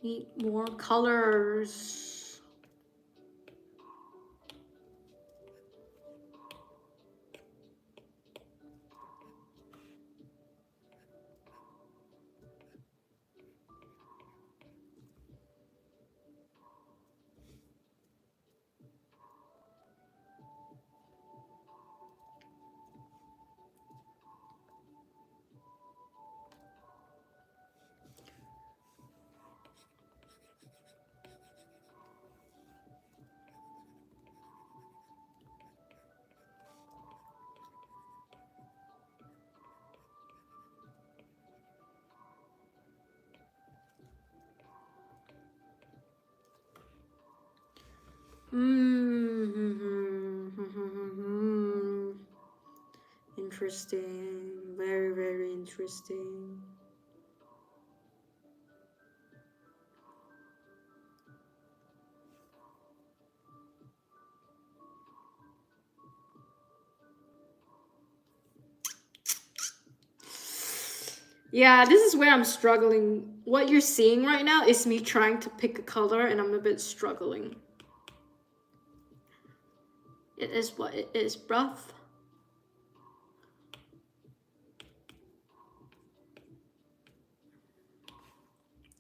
Need more colors. Interesting. Very, very interesting. Yeah, this is where I'm struggling. What you're seeing right now is me trying to pick a color, and I'm a bit struggling. It is what it is, bruv.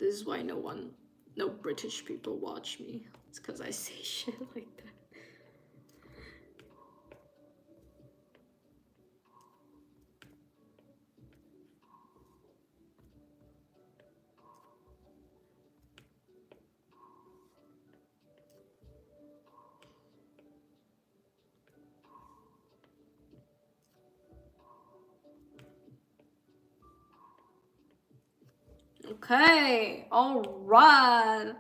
This is why no British people watch me. It's because I say shit like that. Okay, all right.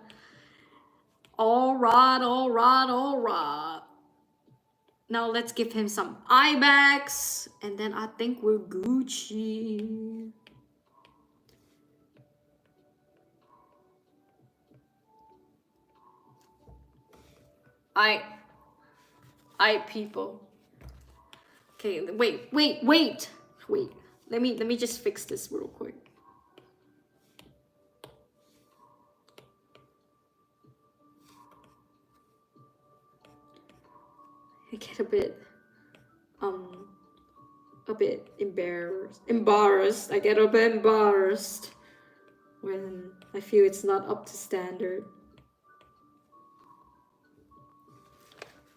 All right, all right, all right. Now let's give him some eye bags, and then I think we're Gucci. I people. Okay, wait. Let me just fix this real quick. I get a bit embarrassed. I get a bit embarrassed when I feel it's not up to standard.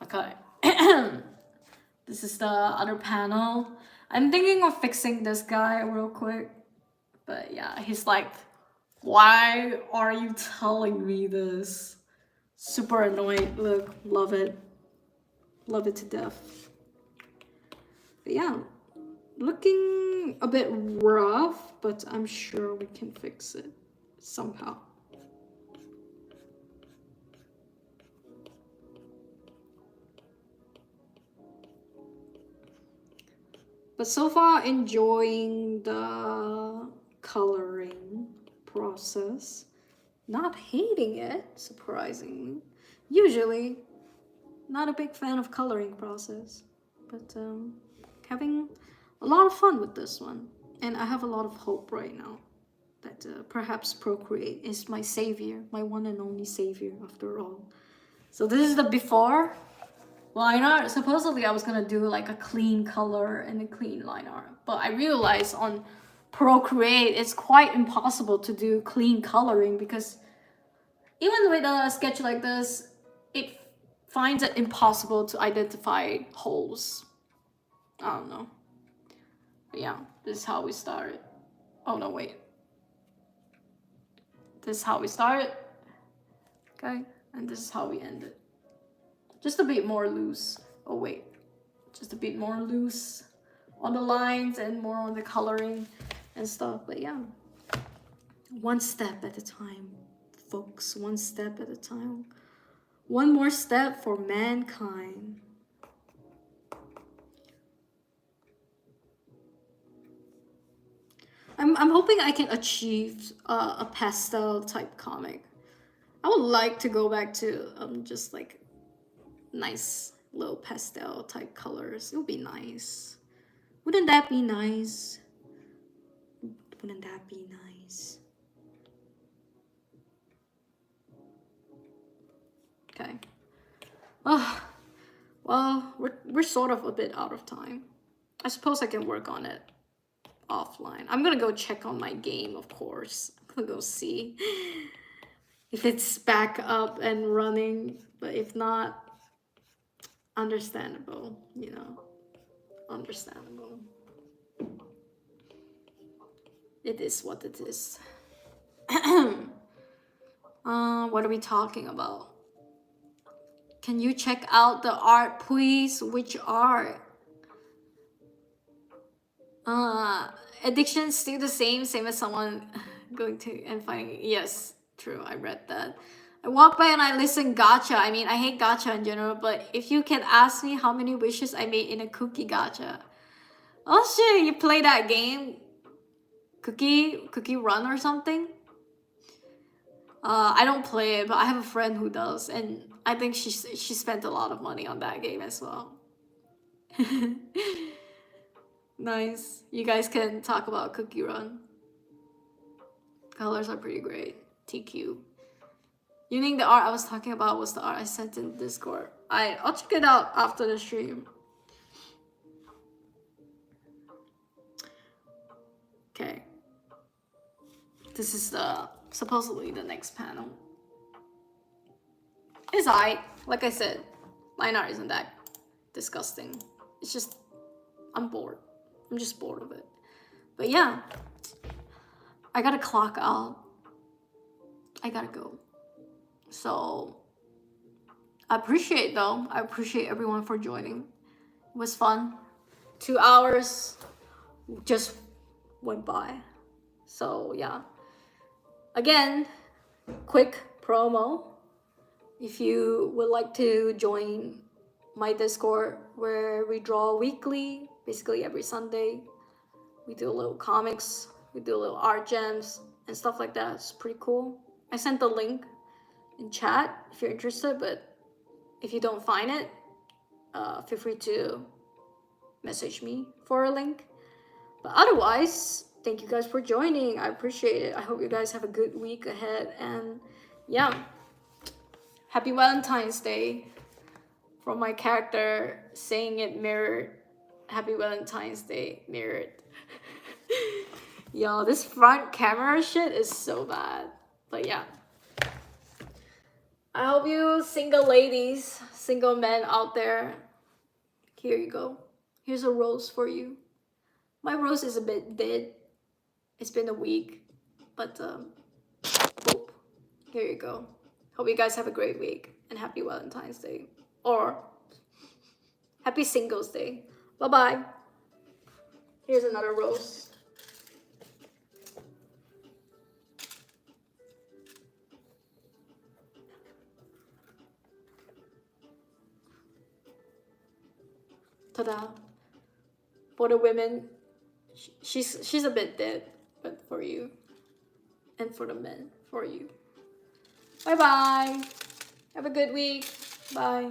Okay. This is the other panel. I'm thinking of fixing this guy real quick. But yeah, he's like, why are you telling me this? Super annoyed. Look, love it. Love it to death. But yeah, looking a bit rough, but I'm sure we can fix it somehow. But so far, enjoying the coloring process. Not hating it, surprisingly. Usually, not a big fan of coloring process. But having a lot of fun with this one. And I have a lot of hope right now that perhaps Procreate is my savior, my one and only savior after all. So this is the before line art. Supposedly I was gonna do like a clean color and a clean line art, but I realized on Procreate it's quite impossible to do clean coloring because even with a sketch like this, it finds it impossible to identify holes. I don't know. But yeah, this is how we started. Oh no, wait. This is how we started. Okay, and this is how we ended. Just a bit more loose. Oh wait, just a bit more loose on the lines and more on the coloring and stuff. But yeah, one step at a time, folks. One step at a time. One more step for mankind. I'm hoping I can achieve a pastel type comic. I would like to go back to just like nice little pastel type colors. It would be nice. Wouldn't that be nice? Wouldn't that be nice? Okay. Oh, well, we're sort of a bit out of time. I suppose I can work on it offline. I'm gonna go check on my game, of course. I'm gonna go see if it's back up and running. But if not, understandable, you know. Understandable. It is what it is. What are we talking about? Can you check out the art, please? Which art? Addiction's still the same as someone going to and finding. Yes, true. I read that. I walk by and I listen gacha. I mean, I hate gacha in general, but if you can ask me how many wishes I made in a cookie gacha. Oh shit, you play that game? Cookie Run or something? I don't play it, but I have a friend who does, and I think she spent a lot of money on that game as well. Nice. You guys can talk about Cookie Run. Colors are pretty great. TQ. Yuuning, the art I was talking about was the art I sent in Discord. I'll check it out after the stream. Okay. This is supposedly the next panel. It's alright. Like I said, line art isn't that disgusting. It's just, I'm bored. I'm just bored of it. But yeah, I gotta clock out. I gotta go. So, I appreciate everyone for joining. It was fun. 2 hours just went by. So yeah, Again, quick promo. If you would like to join my Discord where we draw weekly, basically every Sunday, we do a little comics, we do a little art gems and stuff like that. It's pretty cool. I sent the link in chat if you're interested, but if you don't find it, feel free to message me for a link. But otherwise, thank you guys for joining. I appreciate it. I hope you guys have a good week ahead. And yeah, happy Valentine's Day from my character saying it mirrored. Happy Valentine's Day mirrored. Yo, this front camera shit is so bad. But yeah. I hope you single ladies, single men out there, here you go. Here's a rose for you. My rose is a bit dead. It's been a week, but whoop, here you go. Hope you guys have a great week and happy Valentine's Day or happy Singles Day. Bye-bye. Here's another rose. Ta-da. For the women, she's a bit dead, but for you. And for the men, for you. Bye-bye. Have a good week. Bye.